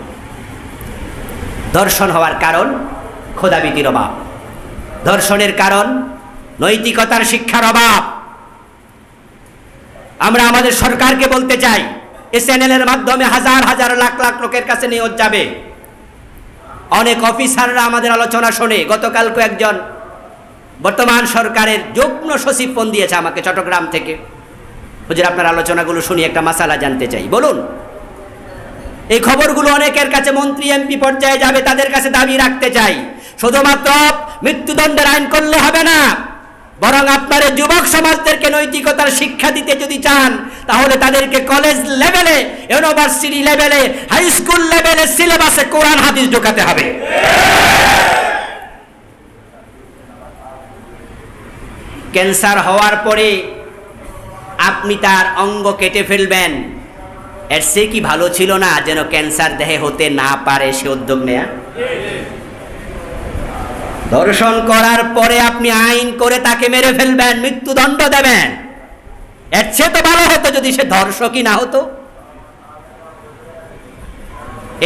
ধর্ষণ হওয়ার কারণ খোদাবিধির অভাব, ধর্ষণের কারণ নৈতিকতার শিক্ষার অভাব। আমরা আমাদের সরকারকে বলতে চাই, এই চ্যানেলের মাধ্যমে হাজার হাজার লাখ লাখ লোকের কাছে নিউজ যাবে। অনেক অফিসাররা আমাদের আলোচনা শোনে। গতকালকে একজন বর্তমান সরকারের যুগ্ম সচিব ফোন দিয়েছে আমাকে চট্টগ্রাম থেকে, হুজুর আপনার আলোচনাগুলো শুনি, একটা মাসালা জানতে চাই, বলুন। এই খবরগুলো অনেকের কাছে মন্ত্রী এমপি পর্যায়ে যাবে, তাদের কাছে দাবি রাখতে চাই, শুধুমাত্র মৃত্যুদণ্ডের আইন করলে হবে না, বরং আপনার যুবক সমাজদেরকে নৈতিকতার শিক্ষা দিতে যদি চান, তাহলে তাদেরকে কলেজ লেভেলে, ইউনিভার্সিটি লেভেলে, হাই স্কুল লেভেলে সিলেবাসে কোরআন হাদিস ঢোকাতে হবে। ক্যান্সার হওয়ার পরে আপনি তার অঙ্গ কেটে ফেলবেন, এর সে কি ভালো ছিল না যেন ক্যান্সার দেহে হতে না পারে সে উদ্যোগ নেয়া? ধর্ষণ করার পরে আপনি আইন করে তাকে মেরে ফেলবেন, মৃত্যুদণ্ড দেবেন, এর চেয়ে তো ভালো হতো যদি সে ধর্ষকই না হতো।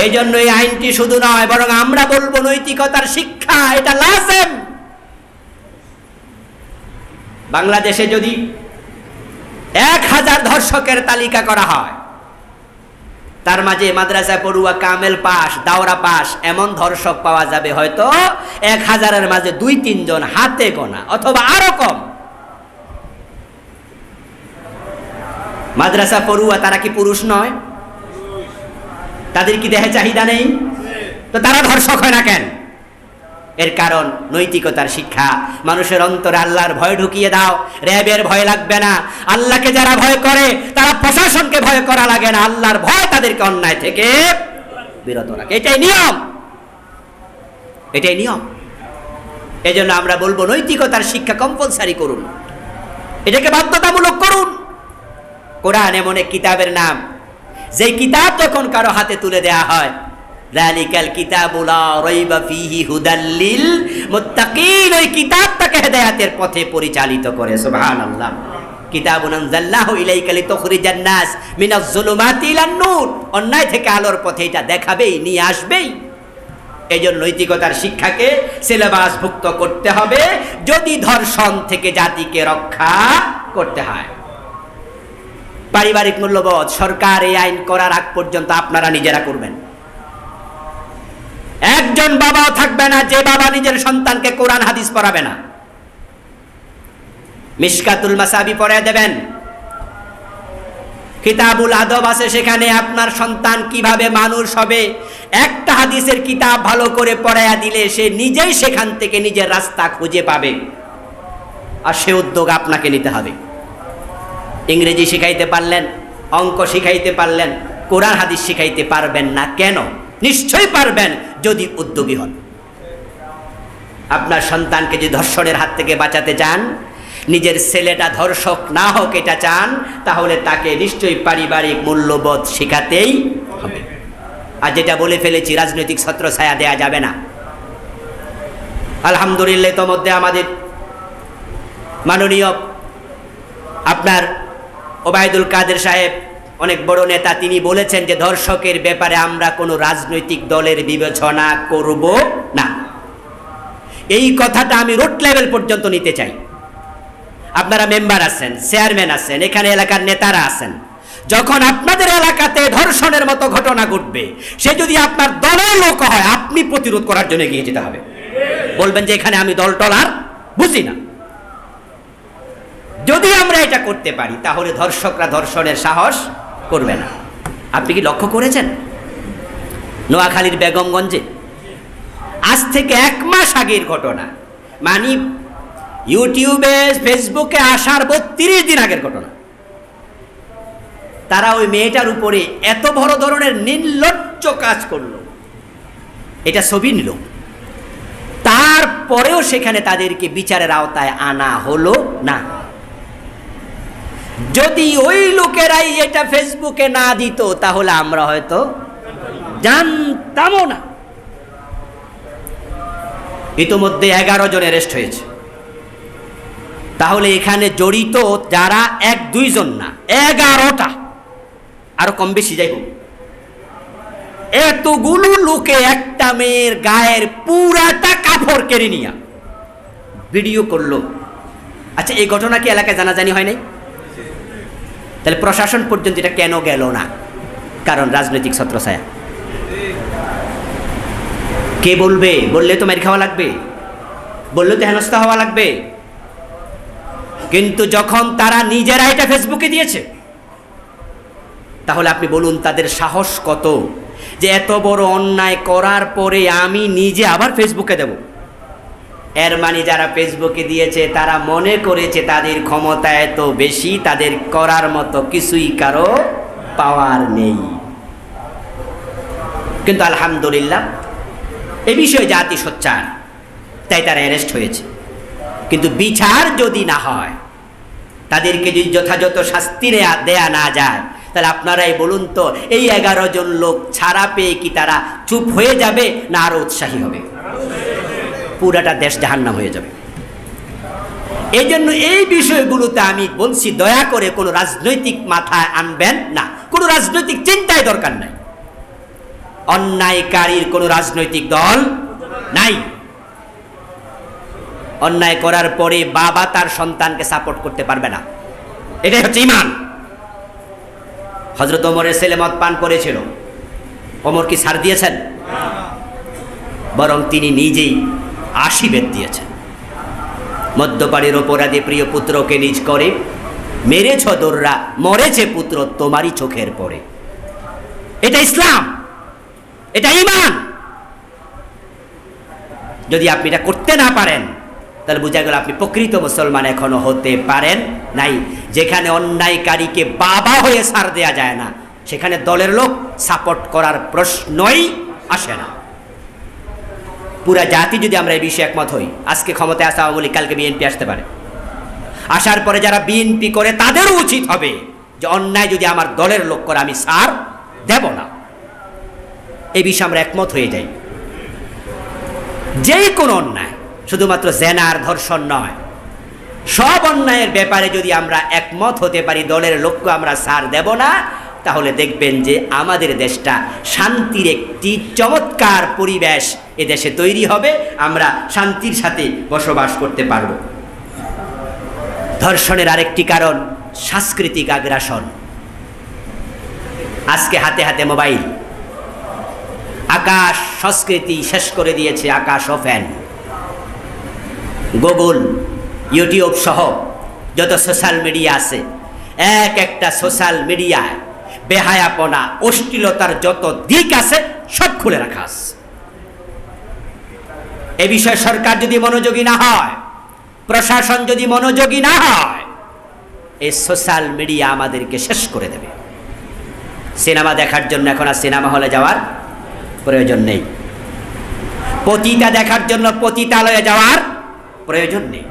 এই জন্য এই আইনটি শুধু নয়, বরং আমরা বলবো নৈতিকতার শিক্ষা এটা লাজেম। বাংলাদেশে যদি 1000 ধর্ষকের তালিকা করা হয়, তার মাঝে মাদ্রাসা পড়ুয়া, কামেল পাস, দাওরা পাস এমন ধর্ষক পাওয়া যাবে হয়তো 1000-এর মাঝে 2-3 জন, হাতে গোনা অথবা আরো কম। মাদ্রাসা পড়ুয়া তারা কি পুরুষ নয়? তাদের কি দেহে চাহিদা নেই? তো তারা ধর্ষক হয় না কেন? এর কারণ নৈতিকতার শিক্ষা। মানুষের অন্তরে আল্লাহর ভয় ঢুকিয়ে দাও, র্যাবের ভয় লাগবে না। আল্লাহকে যারা ভয় করে তারা প্রশাসনকে ভয় করা লাগে না, আল্লাহর ভয় তাদেরকে অন্যায় থেকে বিরত রাখে। এটাই নিয়ম, এটাই নিয়ম। এজন্য আমরা বলবো নৈতিকতার শিক্ষা কম্পালসারি করুন, এটাকে বাধ্যতামূলক করুন। কোরআন এমন এক কিতাবের নাম, যে কিতাব যখন কারো হাতে তুলে দেয়া হয়, যালিকাল কিতাবু লা রাইবা ফীহি হুদাল লিল মুত্তাকিন, ওই কিতাব তাকে হেদায়েতের পথে পরিচালিত করে। সুবহানাল্লাহ। কিতাবুন আনজালনাহু ইলাইকা লিতুখরিজান নাস মিনাজ যুলুমাতি ইলান নূর, অন্যায় থেকে আলোর পথে এটা দেখাবেই, নিয়ে আসবেই। এইজন্য নৈতিকতার শিক্ষাকে সিলেবাসভুক্ত করতে হবে যদি ধর্ষণ থেকে জাতিকে রক্ষা করতে হয়। পারিবারিক মূল্যবোধ সরকার এই আইন করার আগ পর্যন্ত আপনারা নিজেরা করবেন। একজন বাবাও থাকবে না যে বাবা নিজের সন্তানকে কোরআন হাদিস পড়াবে না। মিশকাতুল মাসাবি পড়ায় দেবেন, কিতাবুল আদব আছে, সেখানে আপনার সন্তান কিভাবে মানুষ হবে একটা হাদিসের কিতাব ভালো করে পড়ায়া দিলে সে নিজেই সেখান থেকে নিজের রাস্তা খুঁজে পাবে। আর সে উদ্যোগ আপনাকে নিতে হবে। ইংরেজি শিখাইতে পারলেন, অঙ্ক শিখাইতে পারলেন, কোরআন হাদিস শিখাইতে পারবেন না কেন? নিশ্চয়ই পারবেন যদি উদ্যোগী হন। আপনার সন্তানকে যদি ধর্ষণের হাত থেকে বাঁচাতে চান, নিজের ছেলেটা ধর্ষক না হোক এটা চান, তাহলে তাকে নিশ্চয়ই পারিবারিক মূল্যবোধ শেখাতেই হবে। আর যেটা বলে ফেলেছি, রাজনৈতিক ছত্র ছায়া দেয়া যাবে না। আলহামদুলিল্লাহ ইতোমধ্যে আমাদের মাননীয় আপনার ওবায়দুল কাদের সাহেব, অনেক বড় নেতা, তিনি বলেছেন যে ধর্ষকের ব্যাপারে আমরা কোনো রাজনৈতিক দলের বিবেচনা করব না। এই কথাটা আমি রুট লেভেল পর্যন্ত নিতে চাই। আপনারা মেম্বার আছেন, চেয়ারম্যান আছেন, এখানে এলাকার নেতারা আছেন, যখন আপনাদের এলাকাতে ধর্ষণের মতো ঘটনা ঘটবে, সে যদি আপনার দলের লোক হয়, আপনি প্রতিরোধ করার জন্য এগিয়ে যেতে হবে। বলবেন যে এখানে আমি দল টল আর বুঝি না। যদি আমরা এটা করতে পারি, তাহলে ধর্ষকরা ধর্ষণের সাহস করবে না। আপনি কি লক্ষ্য করেছেন নোয়াখালীর বেগমগঞ্জে আজ থেকে 1 মাস আগের ঘটনা, মানে ইউটিউবে ফেসবুকে আসার 32 দিন আগের ঘটনা, তারা ওই মেয়েটার উপরে এত বড় ধরনের নির্লজ্জ কাজ করলো, এটা ছবি নিল, তারপরেও সেখানে তাদেরকে বিচারের আওতায় আনা হলো না। যদি ওই লোকেরাই এটা ফেসবুকে না দিত, তাহলে আমরা হয়তো জানতামও না। ইতোমধ্যে 11 জন অ্যারেস্ট হয়েছে। তাহলে এখানে জড়িত যারা 1-2 জন না, 11টা, আরো কম বেশি যাই হোক, এতগুলো লোকে একটা মেয়ের গায়ের পুরাটা কাপড় কেড়ে নিয়ে ভিডিও করলো। আচ্ছা, এই ঘটনা কি এলাকায় জানাজানি হয় নাই? তাহলে প্রশাসন পর্যন্ত এটা কেন গেল না? কারণ রাজনৈতিক ছত্রছায়া। কে বলবে? বললে তো মেরে খাওয়া লাগবে, বললে তো হেনস্থা হওয়া লাগবে। কিন্তু যখন তারা নিজেরা এটা ফেসবুকে দিয়েছে, তাহলে আপনি বলুন তাদের সাহস কত যে এত বড় অন্যায় করার পরে আমি নিজে আবার ফেসবুকে দেব। এর মানে যারা ফেসবুকে দিয়েছে তারা মনে করেছে তাদের ক্ষমতা এত বেশি, তাদের করার মতো কিছুই কারো পাওয়ার নেই। কিন্তু আলহামদুলিল্লাহ এই বিষয়ে জাতি সোচ্চার, তাই তারা অ্যারেস্ট হয়েছে। কিন্তু বিচার যদি না হয়, তাদেরকে যদি যথাযথ শাস্তি দেয়া না যায়, তাহলে আপনারাই বলুন তো এই 11 জন লোক ছাড়া পেয়ে কি তারা চুপ হয়ে যাবে না আরো উৎসাহী হবে? পুরাটা দেশ জাহান্নাম হয়ে যাবে। এই জন্য এই বিষয়গুলোতে আমি বলছি, দয়া করে কোনো রাজনৈতিক মাথায় আনবেন না, কোনো রাজনৈতিক চিন্তায় দরকার নাই। অন্যায়কারীর কোনো রাজনৈতিক দল নাই। অন্যায় করার পরে বাবা তার সন্তানকে সাপোর্ট করতে পারবে না, এটাই হচ্ছে ঈমান। হযরত ওমরের ছেলে মদ পান করেছিল, ওমর কি ছাড় দিয়েছেন? বরং তিনি নিজেই 80 বেত দিয়েছেন। মদ্যপানের অপরাধে প্রিয় পুত্রকে নিজ করে মেরেছ দোররা, মরেছে পুত্র তোমারই চোখের পরে। এটা ইসলাম, এটা ঈমান। যদি আপনি এটা করতে না পারেন তাহলে বোঝা গেল আপনি প্রকৃত মুসলমান এখনো হতে পারেন নাই। যেখানে অন্যায়কারীকে বাবা হয়ে ছাড় দেয়া যায় না, সেখানে দলের লোক সাপোর্ট করার প্রশ্নই আসে না। পুরা জাতি যদি আমরা এই বিষয়ে একমত হই, আজকে ক্ষমতায় আসা আওয়ামী লীগ, কালকে বিএনপি আসতে পারে। আসার পরে যারা বিএনপি করে তাদেরও উচিত হবে যে অন্যায় যদি আমার দলের লোক করে আমি ছাড় দেব না। এই বিষয়ে আমরা একমত হয়ে যাই। যেই কোনো অন্যায়, শুধুমাত্র জেনার ধর্ষণ নয়, সব অন্যায়ের ব্যাপারে যদি আমরা একমত হতে পারি, দলের লোককে আমরা ছাড় দেব না, তাহলে দেখবেন যে আমাদের দেশটা শান্তির একটি চমৎকার পরিবেশ এদেশে তৈরি হবে, আমরা শান্তির সাথে বসবাস করতে পারব। ধর্ষণের আরেকটি কারণ সাংস্কৃতিক আগ্রাসন। আজকে হাতে হাতে মোবাইল, আকাশ সংস্কৃতি শেষ করে দিয়েছে। আকাশ ও ফ্যান, গুগল, ইউটিউব সহ যত সোশ্যাল মিডিয়া আছে, এক একটা সোশ্যাল মিডিয়ায় বেহায়াপনা, অশ্লীলতার যত দিক আছে সব খুলে রাখা আছে। এ বিষয়ে সরকার যদি মনোযোগী না হয়, প্রশাসন যদি মনোযোগী না হয়, এই সোশ্যাল মিডিয়া আমাদেরকে শেষ করে দেবে। সিনেমা দেখার জন্য এখন আর সিনেমা হলে যাওয়ার প্রয়োজন নেই, পতিতা দেখার জন্য পতিতালয়ে যাওয়ার প্রয়োজন নেই।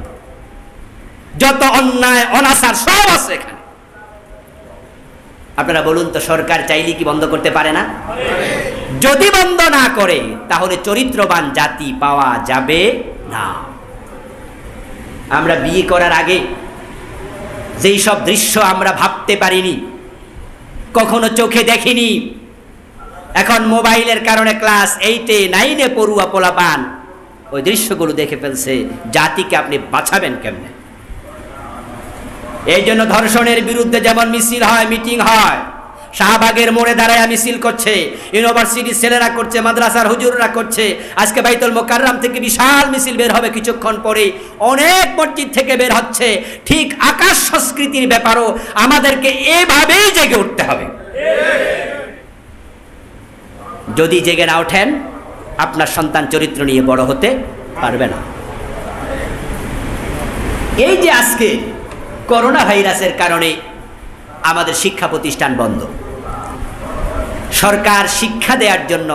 যত অন্যায় অনাচার সব আছে এখানে। আপনারা বলুন তো, সরকার চাইলে কি বন্ধ করতে পারে না? যদি বন্ধ না করে তাহলে চরিত্রবান জাতি পাওয়া যাবে না। আমরা বিয়ে করার আগে যেই সব দৃশ্য আমরা ভাবতে পারিনি, কখনো চোখে দেখিনি, এখন মোবাইলের কারণে ক্লাস 8-এ 9-এ পড়ুয়া পোলাপান ওই দৃশ্যগুলো দেখে ফেলছে। জাতিকে আপনি বাঁচাবেন কেমনে? এই জন্য ধর্ষণের বিরুদ্ধে যেমন মিছিল হয়, মিটিং হয়, শাহবাগের মোড়ে দাঁড়ায় মিছিল করছে, ইউনিভার্সিটির ছেলেরা করছে, মাদ্রাসার হুজুররা করছে। আজকে বাইতুল মোকাররম থেকে বিশাল মিছিল বের হবে কিছুক্ষণ পরে, অনেক মসজিদ থেকে বের হচ্ছে। ঠিক আকাশ সংস্কৃতির ব্যাপারও আমাদেরকে এভাবেই জেগে উঠতে হবে। যদি জেগে না ওঠেন, আপনার সন্তান চরিত্র নিয়ে বড় হতে পারবে না। এই যে আজকে করোনা ভাইরাসের কারণে আমাদের শিক্ষা প্রতিষ্ঠান বন্ধ, সরকার শিক্ষা দেওয়ার জন্য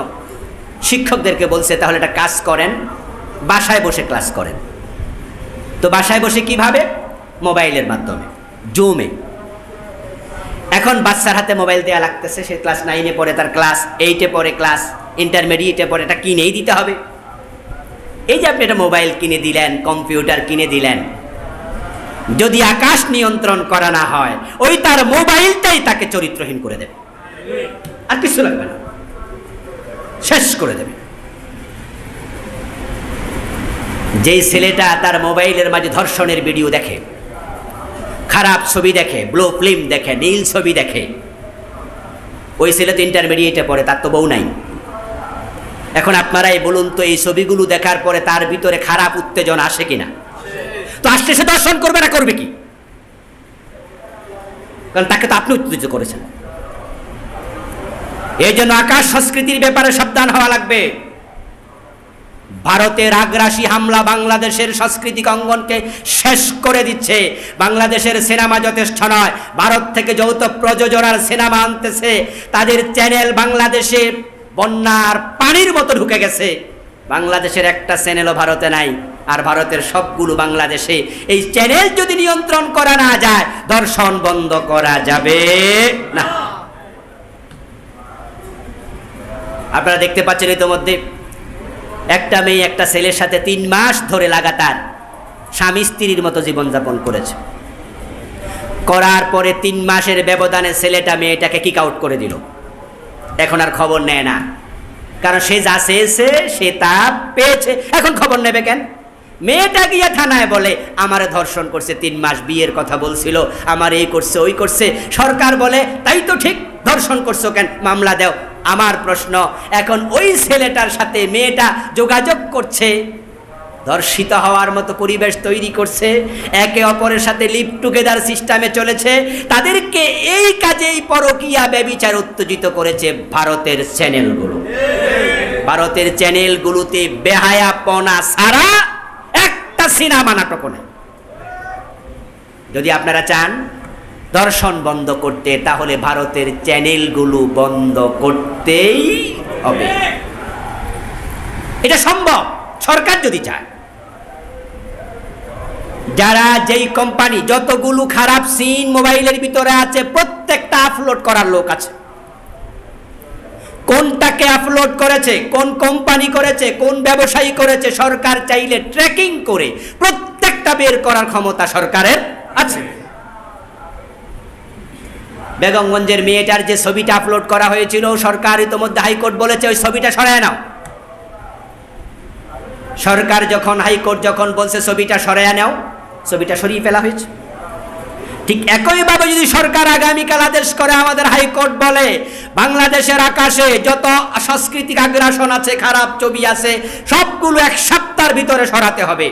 শিক্ষকদেরকে বলছে তাহলে একটা কাজ করেন, বাসায় বসে ক্লাস করেন। তো বাসায় বসে কিভাবে? মোবাইলের মাধ্যমে, জুমে। এখন বাচ্চার হাতে মোবাইল দেওয়া লাগতেছে, সে ক্লাস 9-এ পড়ে, তার ক্লাস 8-এ পড়ে, ক্লাস ইন্টারমিডিয়েটে পড়ে, এটা কিনেই দিতে হবে। এই যে আপনি একটা মোবাইল কিনে দিলেন, কম্পিউটার কিনে দিলেন, যদি আকাশ নিয়ন্ত্রণ করা না হয়, ওই তার মোবাইলটাই তাকে চরিত্রহীন করে দেবে, আর কিছু লাগবে না, শেষ করে দেবে। যেই ছেলেটা তার মোবাইলের মাঝে ধর্ষণের ভিডিও দেখে, খারাপ ছবি দেখে, ব্লু ফিল্ম দেখে, নীল ছবি দেখে, ওই ছেলে তো ইন্টারমিডিয়েটে পড়ে, তার তো বউ নাই। এখন আপনারাই বলুন তো, এই ছবিগুলো দেখার পরে তার ভিতরে খারাপ উত্তেজনা আসে কিনা? তো আসলে সে দর্শন করবে না, করবে কি? কারণ তাকে তো আপনি উত্তেজিত করেছেন। এই জন্য আকাশ সংস্কৃতির ব্যাপারে সাবধান হওয়া লাগবে। ভারতের আগ্রাসী হামলা বাংলাদেশের সাংস্কৃতিক অঙ্গনকে শেষ করে দিচ্ছে। বাংলাদেশের সিনেমা যথেষ্ট নয়, ভারত থেকে যৌথ প্রযোজনার সিনেমা আনতেছে। তাদের চ্যানেল বাংলাদেশে বন্যার পানির মতো ঢুকে গেছে। বাংলাদেশের একটা চ্যানেলও ভারতে নাই, আর ভারতের সবগুলো বাংলাদেশে। এই চ্যানেল যদি নিয়ন্ত্রণ করা না যায়, ধর্ষণ বন্ধ করা যাবে না। আপনারা দেখতে পাচ্ছেন ইতিমধ্যে একটা মেয়ে একটা ছেলের সাথে 3 মাস ধরে লাগাতার স্বামী স্ত্রীর মতো জীবনযাপন করেছে। করার পরে 3 মাসের ব্যবধানে ছেলেটা মেয়েটাকে কিক আউট করে দিল। এখন আর খবর নেয় না, কারণ সে যা চেয়েছে সে তা পেয়েছে। এখন খবর নেবে কেন? মেয়েটা গিয়ে থানায় বলে আমারে ধর্ষণ করছে, 3 মাস বিয়ের কথা বলছিল, আমার এই করছে ওই করছে। সরকার বলে তাই তো ঠিক, ধর্ষণ করছো কেন, মামলা দাও। আমার প্রশ্ন, এখন ওই ছেলেটার সাথে মেয়েটা যোগাযোগ করছে, ধর্ষিত হওয়ার মতো পরিবেশ তৈরি করছে, একে অপরের সাথে লিভ টুগেদার সিস্টেমে চলেছে, তাদেরকে এই কাজেই পরকীয়া ব্যভিচার উত্তেজিত করেছে ভারতের চ্যানেলগুলো। ভারতের চ্যানেলগুলোতে বেহায়াপনা ছাড়া একটা সিনেমা নাটকও নেই। যদি আপনারা চান দর্শন বন্ধ করতে, তাহলে ভারতের চ্যানেলগুলো বন্ধ করতেই হবে। এটা সম্ভব, সরকার যদি চায়। যারা যেই কোম্পানি, যতগুলো খারাপ সিন মোবাইলের ভিতরে আছে প্রত্যেকটা আপলোড করার লোক আছে। কোনটাকে আপলোড করেছে, কোন কোম্পানি করেছে, কোন ব্যবসায়ী করেছে, সরকার চাইলে ট্র্যাকিং করে প্রত্যেকটা বের করার ক্ষমতা সরকারের আছে। বেগমগঞ্জের মেয়েটার যে ছবিটা আপলোড করা হয়েছিল, সরকার ইতোমধ্যে হাইকোর্ট বলেছে ওই ছবিটা সরায় নাও। সরকার যখন, হাইকোর্ট যখন বলছে ছবিটা সরায় নাও, ছবিটা সরিয়ে ফেলা হয়েছে। ঠিক একইভাবে যদি সরকার আগামীকাল আদেশ করে, আমাদের হাইকোর্ট বলে বাংলাদেশের আকাশে যত সাংস্কৃতিক আগ্রাসন আছে, খারাপ ছবি আছে, সবগুলো 1 সপ্তাহের ভিতরে সরাতে হবে।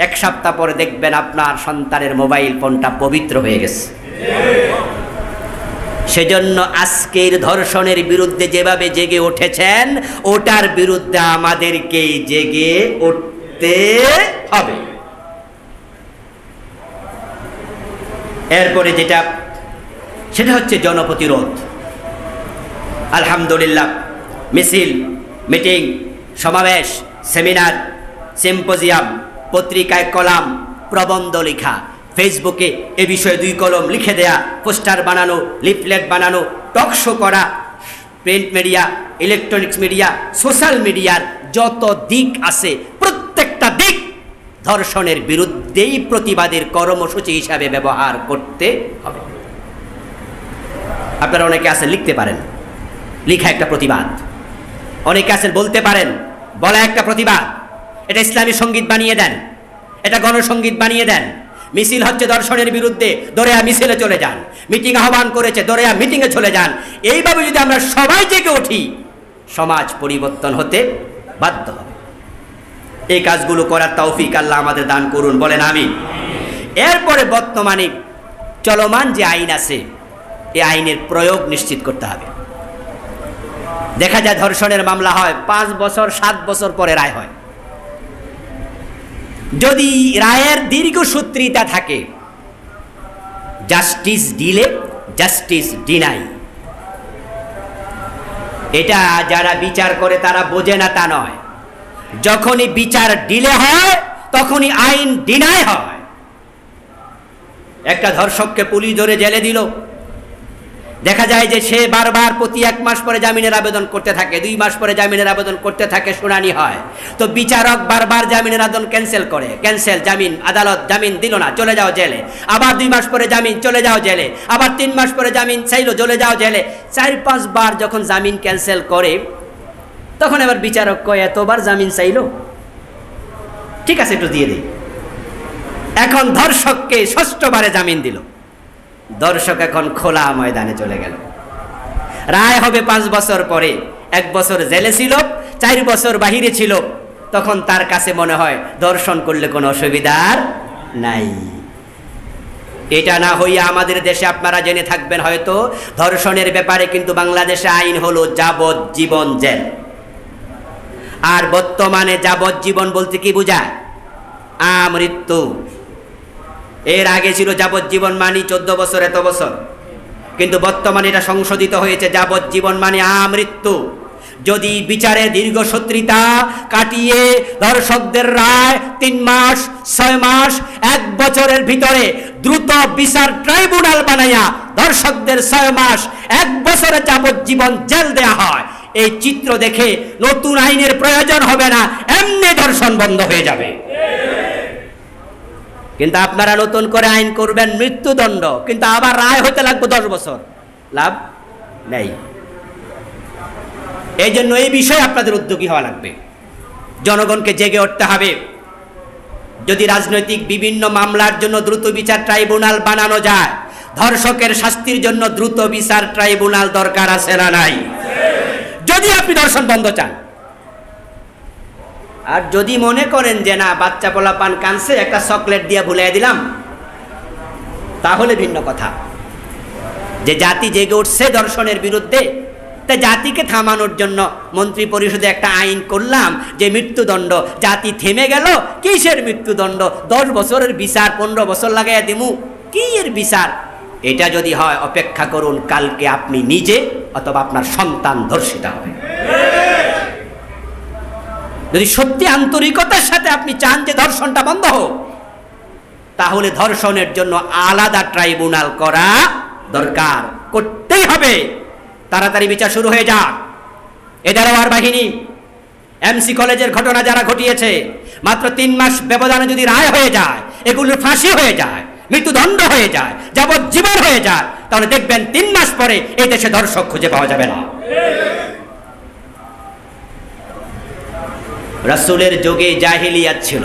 1 সপ্তাহ পরে দেখবেন আপনার সন্তানের মোবাইল ফোনটা পবিত্র হয়ে গেছে। সেজন্য আজকের ধর্ষণের বিরুদ্ধে যেভাবে জেগে উঠেছেন, ওটার বিরুদ্ধে আমাদেরকে জেগে উঠতে হবে। এরপরে যেটা, সেটা হচ্ছে জনপ্রতিরোধ। আলহামদুলিল্লাহ, মিছিল, মিটিং, সমাবেশ, সেমিনার, সিম্পোজিয়াম, পত্রিকায় কলাম, প্রবন্ধ লেখা, ফেসবুকে এ বিষয়ে 2 কলম লিখে দেয়া, পোস্টার বানানো, লিফলেট বানানো, টক শো করা, print media, electronics media, social মিডিয়ার যত দিক আছে প্রত্যেকটা দিক ধর্ষণের বিরুদ্ধেই প্রতিবাদের কর্মসূচি হিসাবে ব্যবহার করতে হবে। আপনারা অনেকে আছেন লিখতে পারেন, লিখা একটা প্রতিবাদ। অনেকে আছেন বলতে পারেন, বলা একটা প্রতিবাদ। এটা ইসলামী সঙ্গীত বানিয়ে দেন, এটা গণসঙ্গীত বানিয়ে দেন। মিছিল হচ্ছে ধর্ষণের বিরুদ্ধে, দৌড়েয়া মিছিলে চলে যান। মিটিং আহ্বান করেছে, দৌড়েয়া মিটিংয়ে চলে যান। এইভাবে যদি আমরা সবাই জেগে উঠি, সমাজ পরিবর্তন হতে বাধ্য হবে। এই কাজগুলো করার তৌফিক আল্লাহ আমাদের দান করুন, বলেন আমিন। এরপরে বর্তমানে চলমান যে আইন আছে, এই আইনের প্রয়োগ নিশ্চিত করতে হবে। দেখা যায় ধর্ষণের মামলা হয় 5 বছর 7 বছর পরে রায় হয়। যদি রায়ের দীর্ঘসূত্রিতা থাকে, জাস্টিস ডিলে জাস্টিস ডিনাই, এটা যারা বিচার করে তারা বোঝে না তা নয়। যখনই বিচার ডিলে হয় তখনই আইন ডিনাই হয়। একটা ধর্ষককে পুলিশ ধরে জেলে দিল, দেখা যায় যে সে বারবার প্রতি 1 মাস পরে জামিনের আবেদন করতে থাকে, 2 মাস পরে জামিনের আবেদন করতে থাকে, শুনানি হয়। তো বিচারক বারবার জামিনের আবেদন ক্যান্সেল করে, জামিন, আদালত জামিন দিল না, চলে যাও জেলে। আবার 2 মাস পরে জামিন, চলে যাও জেলে। আবার 3 মাস পরে জামিন চাইলো, চলে যাও জেলে। 4-5 বার যখন জামিন ক্যান্সেল করে, তখন এবার বিচারক কয় এতবার জামিন চাইলো, ঠিক আছে একটু দিয়ে দিই। এখন ধর্ষককে 6ষ্ঠবারে জামিন দিল। দর্শক এখন খোলা ময়দানে চলে গেল। রায় হবে 5 বছর পরে। 1 বছর জেলে ছিল, 4 বছর বাহিরে ছিল। তখন তার কাছে মনে হয় দর্শন করলে কোনো অসুবিধার নাই। এটা না হইয়া আমাদের দেশে আপনারা জেনে থাকবেন হয়তো, ধর্ষণের ব্যাপারে কিন্তু বাংলাদেশে আইন হলো যাবজ্জীবন জেল। আর বর্তমানে যাবজ্জীবন বলতে কি বোঝায়? আমৃত্যু। এর আগে ছিল যাবজ্জীবন মানে 14 বছর, এত বছর। কিন্তু বর্তমানে এটা সংশোধিত হয়েছে, যাবজ্জীবন মানে আমৃত্যু। যদি বিচারের দীর্ঘসূত্রিতা কাটিয়ে ধর্ষকদের রায় 3 মাস, 6 মাস, 1 বছরের ভিতরে দ্রুত বিচার ট্রাইব্যুনাল বানাইয়া ধর্ষকদের 6 মাস, 1 বছরে যাবজ্জীবন জেল দেয়া হয়, এই চিত্র দেখে নতুন আইনের প্রয়োজন হবে না, এমনি ধর্ষণ বন্ধ হয়ে যাবে। কিন্তু আপনারা নতুন করে আইন করবেন মৃত্যুদণ্ড, কিন্তু আবার রায় হতে লাগবে 10 বছর, লাভ নেই। এই জন্য এই বিষয়ে আপনাদের উদ্যোগী হওয়া লাগবে, জনগণকে জেগে উঠতে হবে। যদি রাজনৈতিক বিভিন্ন মামলার জন্য দ্রুত বিচার ট্রাইব্যুনাল বানানো যায়, ধর্ষকের শাস্তির জন্য দ্রুত বিচার ট্রাইব্যুনাল দরকার আছে না নাই? যদি আপনি ধর্ষণ বন্ধ চান। আর যদি মনে করেন যে না, বাচ্চা পোলাপান কানছে, একটা চকলেট দিয়ে ভুলিয়ে দিলাম, তাহলে ভিন্ন কথা। যে জাতি জেগে উঠছে ধর্ষণের বিরুদ্ধে, তাই জাতিকে থামানোর জন্য মন্ত্রী পরিষদে একটা আইন করলাম যে মৃত্যুদণ্ড, জাতি থেমে গেল। কিসের মৃত্যুদণ্ড? 10 বছরের বিচার 15 বছর লাগাইয়া দিমু, কি এর বিচার? এটা যদি হয় অপেক্ষা করুন, কালকে আপনি নিজে অথবা আপনার সন্তান ধর্ষিত হবে। যদি সত্যি আন্তরিকতার সাথে আপনি চান যে ধর্ষণটা বন্ধ হোক, তাহলে ধর্ষণের জন্য আলাদা ট্রাইব্যুনাল করা দরকার, করতেই হবে। তাড়াতাড়ি বিচার শুরু হয়ে যাক। এদারওয়ার বাহিনী, এমসি কলেজের ঘটনা যারা ঘটিয়েছে, মাত্র 3 মাস ব্যবধানে যদি রায় হয়ে যায়, এগুলোর ফাঁসি হয়ে যায়, মৃত্যুদণ্ড হয়ে যায়, যাবজ্জীবন হয়ে যায়, তাহলে দেখবেন 3 মাস পরে এই দেশে ধর্ষক খুঁজে পাওয়া যাবে না। রাসূলের যুগে জাহেলিয়াত ছিল,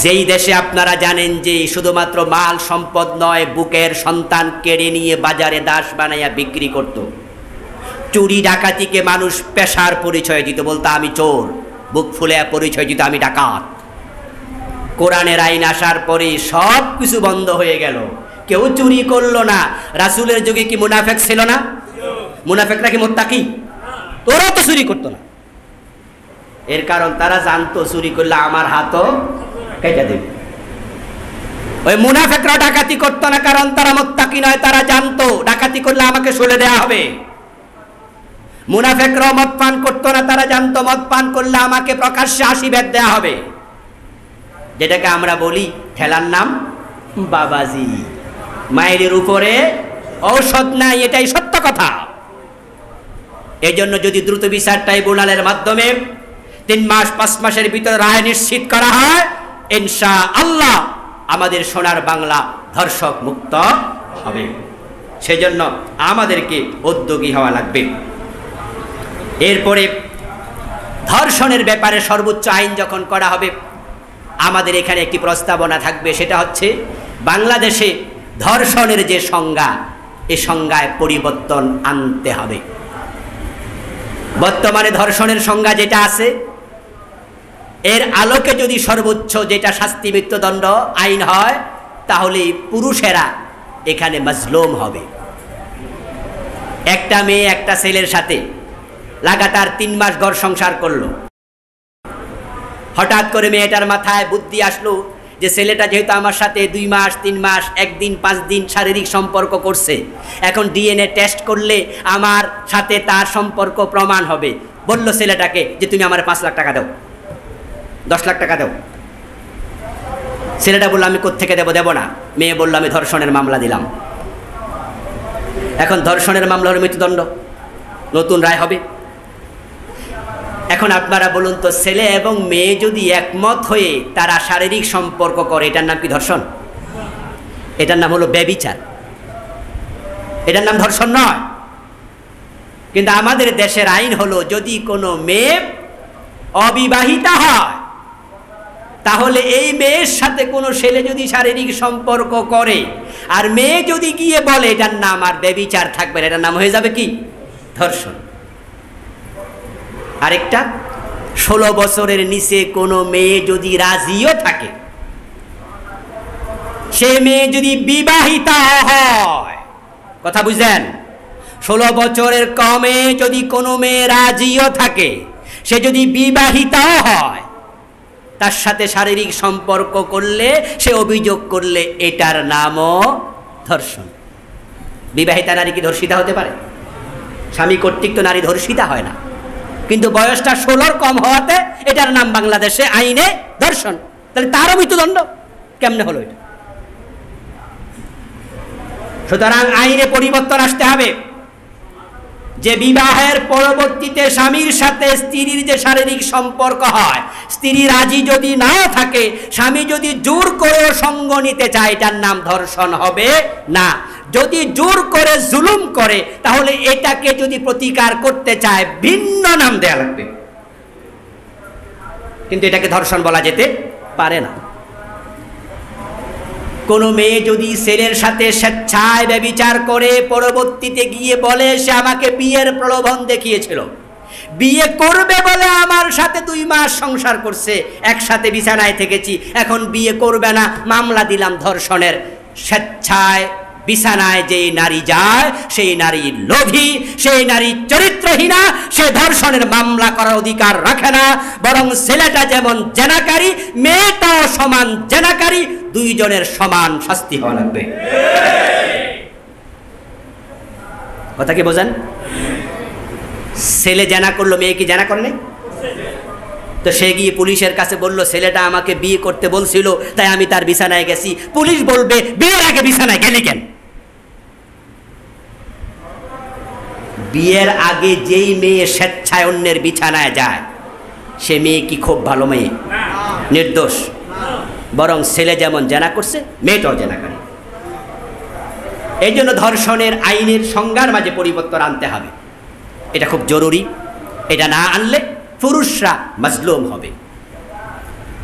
যেই দেশে আপনারা জানেন যে শুধুমাত্র মাল সম্পদ নয়, বুকের সন্তান কেড়ে নিয়ে বাজারে দাস বানাইয়া বিক্রি করত। চুরি ডাকাতিকে মানুষ পেশার পরিচয় দিত, বলতো আমি চোর, বুক ফুলে পরিচয় দিত আমি ডাকাত। কোরআনের আইন আসার পরে সব কিছু বন্ধ হয়ে গেল, কেউ চুরি করলো না। রাসূলের যুগে কি মুনাফেক ছিল না? মুনাফেকরা কি মুত্তাকি? তোরাও তো চুরি করতো না। এর কারণ তারা জানতো চুরি করলে আমার হাতও কেটে দেবে। ওই মুনাফেকরা ডাকাতি করতো না, কারণ তারা মুত্তাকি নয়, তারা জানতো ডাকাতি করলে আমাকে সলে দেয়া হবে। মুনাফেকরা মদ পান করতো না, তারা জানতো মদ পান করলে আমাকে প্রকাশ্যে আশীর্বাদ দেয়া হবে। যেটাকে আমরা বলি ঠেলার নাম বাবাজি, মাইলের উপরে ঔষধ নাই, এটাই সত্য কথা। এই জন্য যদি দ্রুত বিচার ট্রাইব্যুনালের মাধ্যমে 3 মাস 5 মাসের ভিতরে রায় নিশ্চিত করা হয়, ইনশাআল্লাহ আমাদের সোনার বাংলা ধর্ষক মুক্ত হবে। সেজন্য আমাদেরকে উদ্যোগী হওয়া লাগবে। এরপরে ধর্ষণের ব্যাপারে সর্বোচ্চ আইন যখন করা হবে, আমাদের এখানে একটি প্রস্তাবনা থাকবে, সেটা হচ্ছে বাংলাদেশে ধর্ষণের যে সংজ্ঞা, এই সংজ্ঞায় পরিবর্তন আনতে হবে। বর্তমানে ধর্ষণের সংজ্ঞা যেটা আছে, এর আলোকে যদি সর্বোচ্চ যেটা শাস্তি মৃত্যুদণ্ড আইন হয়, তাহলে পুরুষেরা এখানে মাজলুম হবে। একটা মেয়ে একটা ছেলের সাথে লাগাতার 3 মাস ঘর সংসার করলো, হঠাৎ করে মেয়েটার মাথায় বুদ্ধি আসলো যে ছেলেটা যেহেতু আমার সাথে 2 মাস 3 মাস 1 দিন 5 দিন শারীরিক সম্পর্ক করছে, এখন ডিএনএ টেস্ট করলে আমার সাথে তার সম্পর্ক প্রমাণ হবে। বলল ছেলেটাকে যে তুমি আমার 5 লাখ টাকা দাও, 10 লাখ টাকা দাও। ছেলেটা বললো আমি কোত্থেকে দেবো, দেবো না। মেয়ে বললো আমি ধর্ষণের মামলা দিলাম। এখন ধর্ষণের মামলা হলে মৃত্যুদণ্ড, নতুন রায় হবে। এখন আপনারা বলুন তো, ছেলে এবং মেয়ে যদি একমত হয়ে তারা শারীরিক সম্পর্ক করে, এটার নাম কি ধর্ষণ? এটার নাম হলো ব্যভিচার, এটার নাম ধর্ষণ নয়। কিন্তু আমাদের দেশের আইন হলো, যদি কোনো মেয়ে অবিবাহিতা হয়, তাহলে এই মেয়ের সাথে কোনো ছেলে যদি শারীরিক সম্পর্ক করে আর মেয়ে যদি গিয়ে বলে, এটার নাম আর ব্যভিচার থাকবে না, এটার নাম হয়ে যাবে কি? ধর্ষণ। আরেকটা, 16 বছরের নিচে কোনো মেয়ে যদি রাজিও থাকে, সে মেয়ে যদি বিবাহিতা হয়, কথা বুঝলেন? 16 বছরের কমে যদি কোনো মেয়ে রাজিও থাকে, সে যদি বিবাহিতাও হয়, তার সাথে শারীরিক সম্পর্ক করলে, সে অভিযোগ করলে, এটার নামও ধর্ষণ। বিবাহিতা নারী কি ধর্ষিতা হতে পারে? স্বামী কর্তৃক তো নারী ধর্ষিতা হয় না, কিন্তু বয়সটা 16 কম হওয়াতে এটার নাম বাংলাদেশে আইনে ধর্ষণ। তাহলে তারও মৃত্যুদণ্ড কেমনে হলো এটা? সুতরাং আইনে পরিবর্তন আসতে হবে, যে বিবাহের পরবর্তীতে স্বামীর সাথে স্ত্রীর যে শারীরিক সম্পর্ক হয়, স্ত্রী রাজি যদি না থাকে, স্বামী যদি জোর করে সঙ্গ নিতে চায়, এটার নাম ধর্ষণ হবে না। যদি জোর করে জুলুম করে, তাহলে এটাকে যদি প্রতিকার করতে চায়, ভিন্ন নাম দেয়া লাগবে, কিন্তু এটাকে ধর্ষণ বলা যেতে পারে না। কোনো মেয়ে যদি ছেলের সাথে স্বেচ্ছায় ব্যভিচার করে, পরবর্তীতে গিয়ে বলে সে আমাকে বিয়ের প্রলোভন দেখিয়েছিল, বিয়ে করবে বলে আমার সাথে 2 মাস সংসার করছে, একসাথে বিছানায় থেকেছি, এখন বিয়ে করবে না, মামলা দিলাম ধর্ষণের, স্বেচ্ছায় বিছানায় যে নারী যায় সেই নারী লোভী, সেই নারী চরিত্রহীনা, সে ধর্ষণের মামলা করার অধিকার রাখে না। বরং ছেলেটা যেমন জেনাকারী, মেয়েটাও সমান জেনাকারী, দুইজনের সমান শাস্তি হওয়া লাগবে। কথা কি বোঝেন? ছেলে জেনা করলো, মেয়ে কি জেনা করে নাই? তো সে গিয়ে পুলিশের কাছে বলল, ছেলেটা আমাকে বিয়ে করতে বলছিল, তাই আমি তার বিছানায় গেছি। পুলিশ বলবে, বিয়ের আগে বিছানায় গেলি কেন? বিয়ের আগে যেই মেয়ে স্বেচ্ছায় অন্যের বিছানায় যায়, সে মেয়ে কি খুব ভালো মেয়ে? নির্দোষ। বরং ছেলে যেমন জেনা করছে, মেয়েটাও জেনা করে। এই জন্য ধর্ষণের আইনের সংজ্ঞার মাঝে পরিবর্তন আনতে হবে, এটা খুব জরুরি। এটা না আনলে পুরুষরা মাজলুম হবে,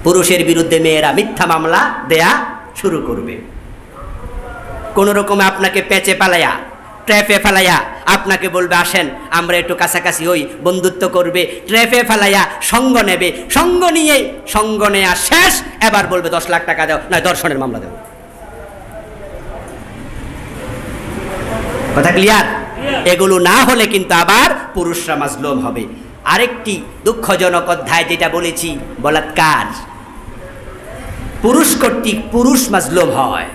পুরুষের বিরুদ্ধে মেয়েরা মিথ্যা মামলা দেয়া শুরু করবে। কোন রকমে আপনাকে পেঁচে পালাইয়া, ট্র্যাপে ফেলাইয়া আপনাকে বলবে আসেন আমরা একটু কাছাকাছি হই, বন্ধুত্ব করবে, ট্র্যাপে ফেলাইয়া সঙ্গ নেবে, সঙ্গ নিয়ে সঙ্গ নেয়া শেষ, এবার বলবে 10 লাখ টাকা দাও, নয় ধর্ষণের মামলা দেব। কথা ক্লিয়ার? এগুলো না হলে কিন্তু আবার পুরুষরা মাজলুম হবে। আরেকটি দুঃখজনক অধ্যায় যেটা বলেছি, বলাৎকার। পুরুষ কর্তৃক পুরুষ মাজলুম হয়,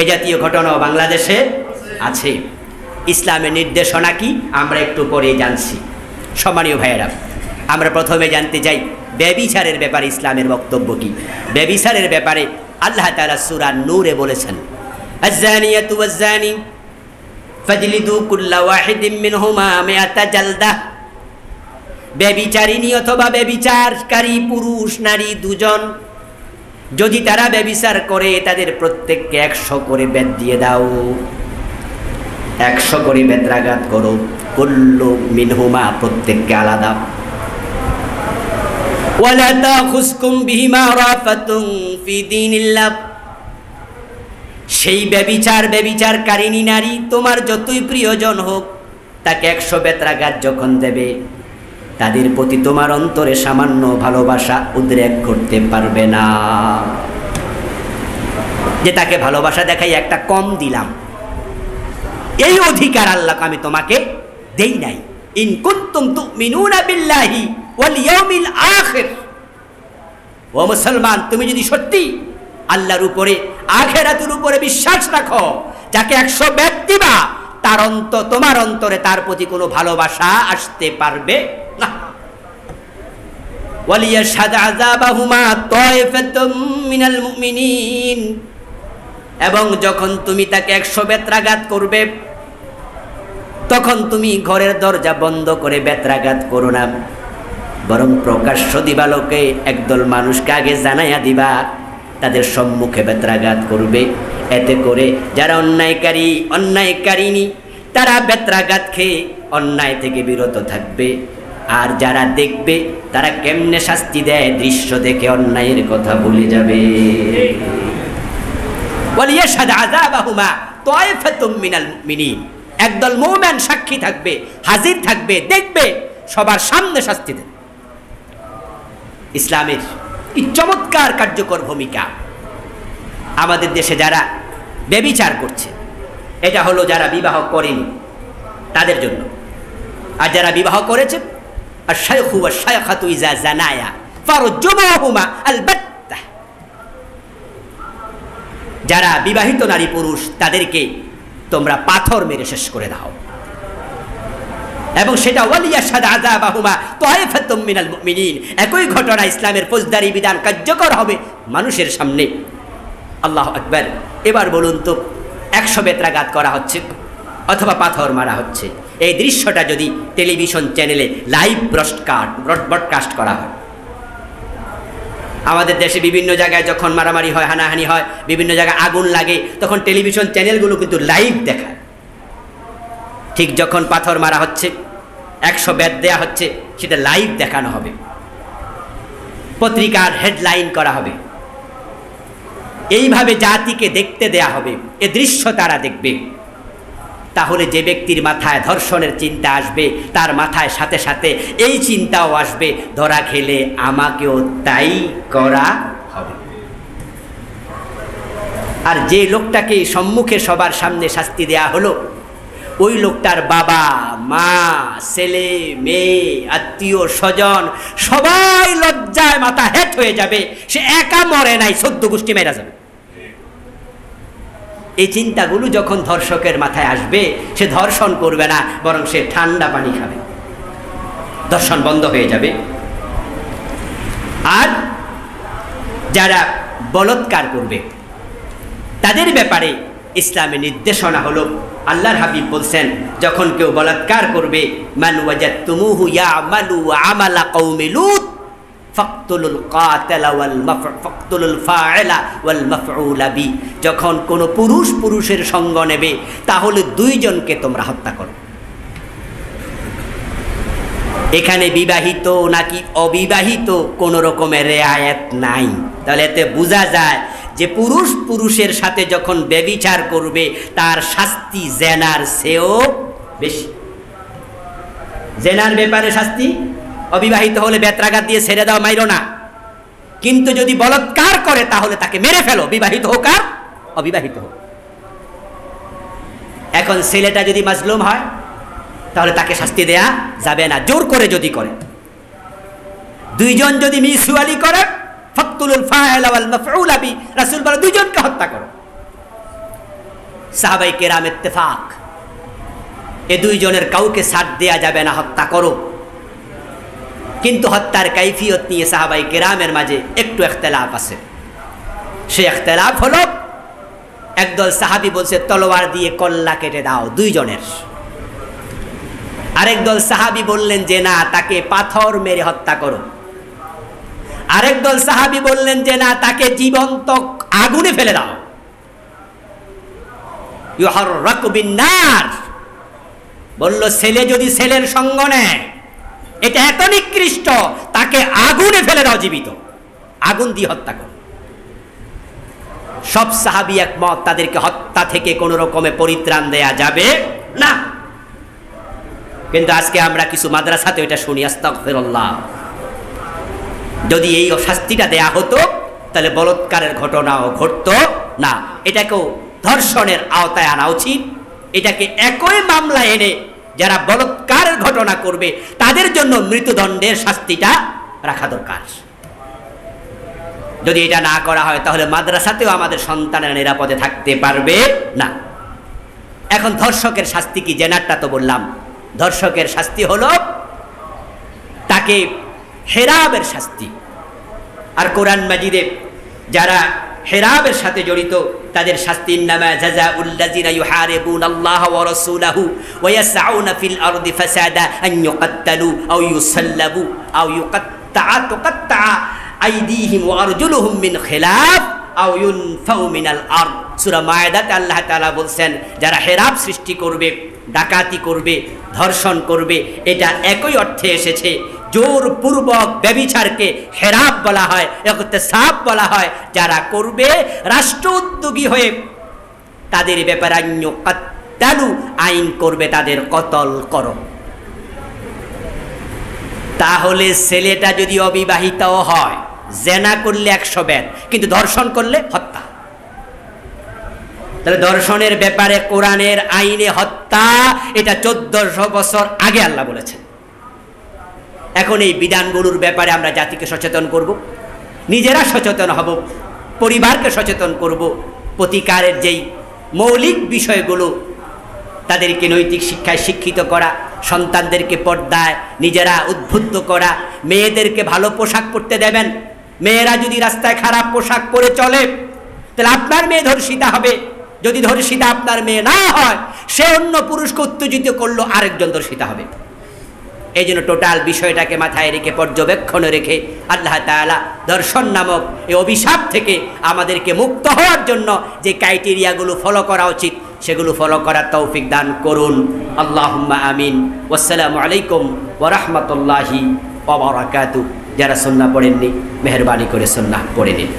এ জাতীয় ঘটনাও বাংলাদেশে আছে। ইসলামের নির্দেশনা কি আমরা একটু পরে জানছি। সম্মানীয় ভাইয়েরা, আমরা প্রথমে জানতে চাই ব্যভিচারের ব্যাপারে ইসলামের বক্তব্য কি। ব্যভিচারের ব্যাপারে আল্লাহ তাআলা সূরা নূরে বলেছেন, আয-যানিয়াতু ওয়াজ-যানি ফাজলিদু কুল্লা ওয়াহিদিম মিনহুমা মিআতা জালদা। ব্যভিচারিণী অথবা ব্যভিচারকারী পুরুষ নারী দুজন যদি তারা ব্যভিচার করে, তাদের প্রত্যেককে 100 করে বেত দিয়ে দাও, 100 করে বেত্রাঘাত করো। কুল্লু মিনহুমা, প্রত্যেককে আলাদা। ওয়ালা তাখুসকুম বিহিমা রাফাতুন ফি দীনিল্লাহ। সেই ব্যভিচারকারিণী নারী তোমার যতই প্রিয়জন হোক, তাকে 100 বেত্রাঘাত যখন দেবে, তাদের প্রতি তোমার অন্তরে সামান্য ভালোবাসা উদ্রেক করতে পারবে না। যে তাকে ভালোবাসা দেখাই একটা কম দিলাম, এই অধিকার আল্লাহ আমি তোমাকে দেই নাই। ইন কুনতুম তুমিনুনা বিল্লাহি ওয়াল ইয়াউমিল আখির। ও মুসলমান, তুমি যদি সত্যি আল্লাহর উপরে, আখিরাতের উপরে বিশ্বাস রাখো, যাকে 100 বেত দিবা, তার তোমার অন্তরে তার প্রতি কোনো ভালোবাসা আসতে পারবে না। ওয়ালিয়াশহাদ আযাবাহুমা তায়ফাতুম মিনাল মুমিনিন। এবং যখন তুমি তাকে 100 বেত্রাঘাত করবে, তখন তুমি ঘরের দরজা বন্ধ করে বেত্রাঘাত করো না, বরং প্রকাশ্য দিবালোকে একদল মানুষকে আগে জানাইয়া দিবা, তাদের সম্মুখে বেত্রাঘাত করবে। এতে করে যারা অন্যায়কারিণী তারা বেত্রাঘাত খেয়ে অন্যায় থেকে বিরত থাকবে। আর যারা দেখবে তারা কেমনে শাস্তি দেয়, দৃশ্য দেখে অন্যায়ের কথা ভুলে যাবে। ওয়ালিয়াশহাদ আযাবাহুমা তায়ফাতুম মিনাল মুমিনিন। একদল মুমিন সাক্ষী থাকবে, হাজির থাকবে, দেখবে, সবার সামনে শাস্তি দেবে। ইসলামের কি চমৎকার কার্যকর ভূমিকা। আমাদের দেশে যারা ব্যভিচার করছে, এটা হলো যারা বিবাহ করেনি তাদের জন্য। আর যারা বিবাহ করেছে, আশ-শাইখু ওয়াশ-শাইখাতু ইযা জানায়া ফারজুমুহুমা আল-বাত্তা। যারা বিবাহিত নারী পুরুষ, তাদেরকে তোমরা পাথর মেরে শেষ করে দাও। এবং সেটা ওয়ালিয়াশহাদ আযাবাহুমা তায়ফাতুম মিনাল মুমিনিন। একই ঘটনা ইসলামের ফৌজদারি বিধান কার্যকর হবে মানুষের সামনে। আল্লাহু আকবার। এবার বলুন তো, 100 বেত্রাঘাত করা হচ্ছে অথবা পাথর মারা হচ্ছে, এই দৃশ্যটা যদি টেলিভিশন চ্যানেলে লাইভ ব্রডকাস্ট করা হয়। আমাদের দেশে বিভিন্ন জায়গায় যখন মারামারি হয়, হানাহানি হয়, বিভিন্ন জায়গায় আগুন লাগে, তখন টেলিভিশন চ্যানেলগুলো কিন্তু লাইভ দেখায়। ঠিক যখন পাথর মারা হচ্ছে, 100 বেত দেয়া হচ্ছে, সেটা লাইভ দেখানো হবে, পত্রিকার হেডলাইন করা হবে। এইভাবে জাতিকে দেখতে দেয়া হবে, এ দৃশ্য তারা দেখবে। তাহলে যে ব্যক্তির মাথায় ধর্ষণের চিন্তা আসবে, তার মাথায় সাথে সাথে এই চিন্তাও আসবে, ধরা খেলে আমাকেও তাই করা হবে। আর যে লোকটাকে সম্মুখে সবার সামনে শাস্তি দেয়া হলো, ওই লোকটার বাবা মা ছেলে মেয়ে আত্মীয় স্বজন সবাই লজ্জায় মাথা হেট হয়ে যাবে। সে একা মরে নাই, 14 গোষ্ঠী মেরা যাবে। এই চিন্তাগুলো যখন ধর্ষকের মাথায় আসবে, সে ধর্ষণ করবে না, বরং সে ঠান্ডা পানি খাবে, ধর্ষণ বন্ধ হয়ে যাবে। আর যারা বলৎকার করবে তাদের ব্যাপারে ইসলামে নির্দেশনা হলো, আল্লাহর হাবিব বলছেন, যখন কেউ বলাৎকার করবে, মান ওয়াজাদতুমুহু ইয়ামালু আমালা কওমি লূত ফাকতুলুল কাতিলা ওয়াল ফাকতুলুল ফাইলা ওয়াল মাফউলা বি। যখন কোনো পুরুষ পুরুষের সঙ্গ নেবে, তাহলে 2 জনকে তোমরা হত্যা করো। এখানে বিবাহিত নাকি অবিবাহিত কোনো রকমের রেয়ায়েত নাই। তাহলে এতে বোঝা যায় যে পুরুষ পুরুষের সাথে যখন ব্যভিচার করবে, তার শাস্তি জেনার চেয়েও বেশি। জেনার ব্যাপারে শাস্তি অবিবাহিত হলে বেত্রাঘাত দিয়ে ছেড়ে দাও, মাইরো না। কিন্তু যদি বলৎকার করে, তাহলে তাকে মেরে ফেলো, বিবাহিত হোক আর অবিবাহিত হোক। এখন ছেলেটা যদি মাজলুম হয়, তাহলে তাকে শাস্তি দেয়া যাবে না, জোর করে যদি করে। 2 জন যদি মিউচুয়ালি করে, ফাকতুলুল ফাইলা ওয়াল মাফউলা বি, রাসূল বলে 2 জনকে হত্যা করো। সাহাবায়ে কেরাম ইত্তেফাক, এই 2 জনের কাউকে ছাড় দেয়া যাবে না, হত্যা করো। কিন্তু হত্যার কাইফিয়ত নিয়ে সাহাবায়ে কেরামের মাঝে একটু ইখতিলাফ আছে। সেই ইখতিলাফ হলো, একদল সাহাবী বলছে তলোয়ার দিয়ে কল্লা কেটে দাও 2 জনের। আরেক দল সাহাবী বললেন যে না, তাকে পাথর মেরে হত্যা করো। আরেক দল সাহাবী বললেন যে না, তাকে জীবন্ত আগুনে ফেলে দাও, ইউহাররাকু বিন-নার। বলল, ছেলে যদি ছেলের সঙ্গ নেয়, এটা এত নিকৃষ্ট, তাকে আগুনে ফেলে দাও, জীবিত আগুন দিয়ে হত্যা করো। সব সাহাবী একমত, তাদেরকে হত্যা থেকে কোনো রকমে পরিত্রাণ দেয়া যাবে না। কিন্তু আজকে আমরা কিছু মাদ্রাসাতে এটা শুনি, আস্তাগফিরুল্লাহ। যদি এই শাস্তিটা দেয়া হতো, তাহলে বলৎকারের ঘটনাও ঘটতো না। এটাকেও ধর্ষণের আওতায় আনা উচিত। এটাকে একই মামলা এনে যারা বলৎকারের ঘটনা করবে, তাদের জন্য মৃত্যুদণ্ডের শাস্তিটা রাখা দরকার। যদি এটা না করা হয়, তাহলে মাদ্রাসাতেও আমাদের সন্তানেরা নিরাপদে থাকতে পারবে না। এখন ধর্ষকের শাস্তি কি? জেনারটা তো বললাম। ধর্ষকের শাস্তি হলো তাকে হেরাবের শাস্তি। আর কোরআন মাজিদে যারা হেরাবের সাথে জড়িত, তাদের শাস্তি, ইন্নামা জাযাউল লাযিনা ইউহারিবুনাল্লাহা ওয়া রাসূলাহু ওয়া ইয়াসআউনা ফিল আরদি ফাসাদা আন ইউকাত্তালু আও ইউসাল্লাবু আও তুকাত্তা আইদিহিম ওয়া আরজুলুহুম মিন খিলাফ আও ইউনফাউ মিনাল আরদ। সূরা মায়েদাতে আল্লাহ তাআলা বলছেন, যারা হেরাব সৃষ্টি করবে, ডাকাতি করবে, ধর্ষণ করবে, এটা একই অর্থে এসেছে। জোরপূর্বক ব্যভিচারকে হেরাব বলা হয়, ইগতিসাব বলা হয়। যারা করবে রাষ্ট্র উদ্যোগী হয়ে, তাদের ব্যাপারে আইয়ুকাত্তালু, আইন করবে তাদের কতল করো। তাহলে ছেলেটা যদি অবিবাহিত হয়, জেনা করলে 100 বেদ, কিন্তু ধর্ষণ করলে হত্যা। তাহলে ধর্ষণের ব্যাপারে কোরআনের আইনে হত্যা, এটা 1400 বছর আগে আল্লাহ বলেছেন। এখন এই বিধানগুলোর ব্যাপারে আমরা জাতিকে সচেতন করব, নিজেরা সচেতন হব, পরিবারকে সচেতন করব। প্রতিকারের যেই মৌলিক বিষয়গুলো, তাদেরকে নৈতিক শিক্ষায় শিক্ষিত করা, সন্তানদেরকে পর্দায় নিজেরা উদ্বুদ্ধ করা, মেয়েদেরকে ভালো পোশাক পরতে দেবেন। মেয়েরা যদি রাস্তায় খারাপ পোশাক পরে চলে, তাহলে আপনার মেয়ে ধর্ষিতা হবে। যদি ধর্ষিতা আপনার মেয়ে না হয়, সে অন্য পুরুষকে উত্তেজিত করলো, আরেকজন ধর্ষিতা হবে। এই জন্য টোটাল বিষয়টাকে মাথায় রেখে, পর্যবেক্ষণে রেখে, আল্লাহ তাআলা ধর্ষণ নামক এই অভিশাপ থেকে আমাদেরকে মুক্ত হওয়ার জন্য যে ক্রাইটেরিয়াগুলো ফলো করা উচিত, সেগুলো ফলো করার তৌফিক দান করুন। আল্লাহুম্মা আমিন। ওয়াসসালামু আলাইকুম ওয়া রাহমাতুল্লাহি ওয়া বারাকাতুহু। যারা সুন্নাহ পড়েননি, মেহেরবানি করে সুন্নাহ পড়ে নিন।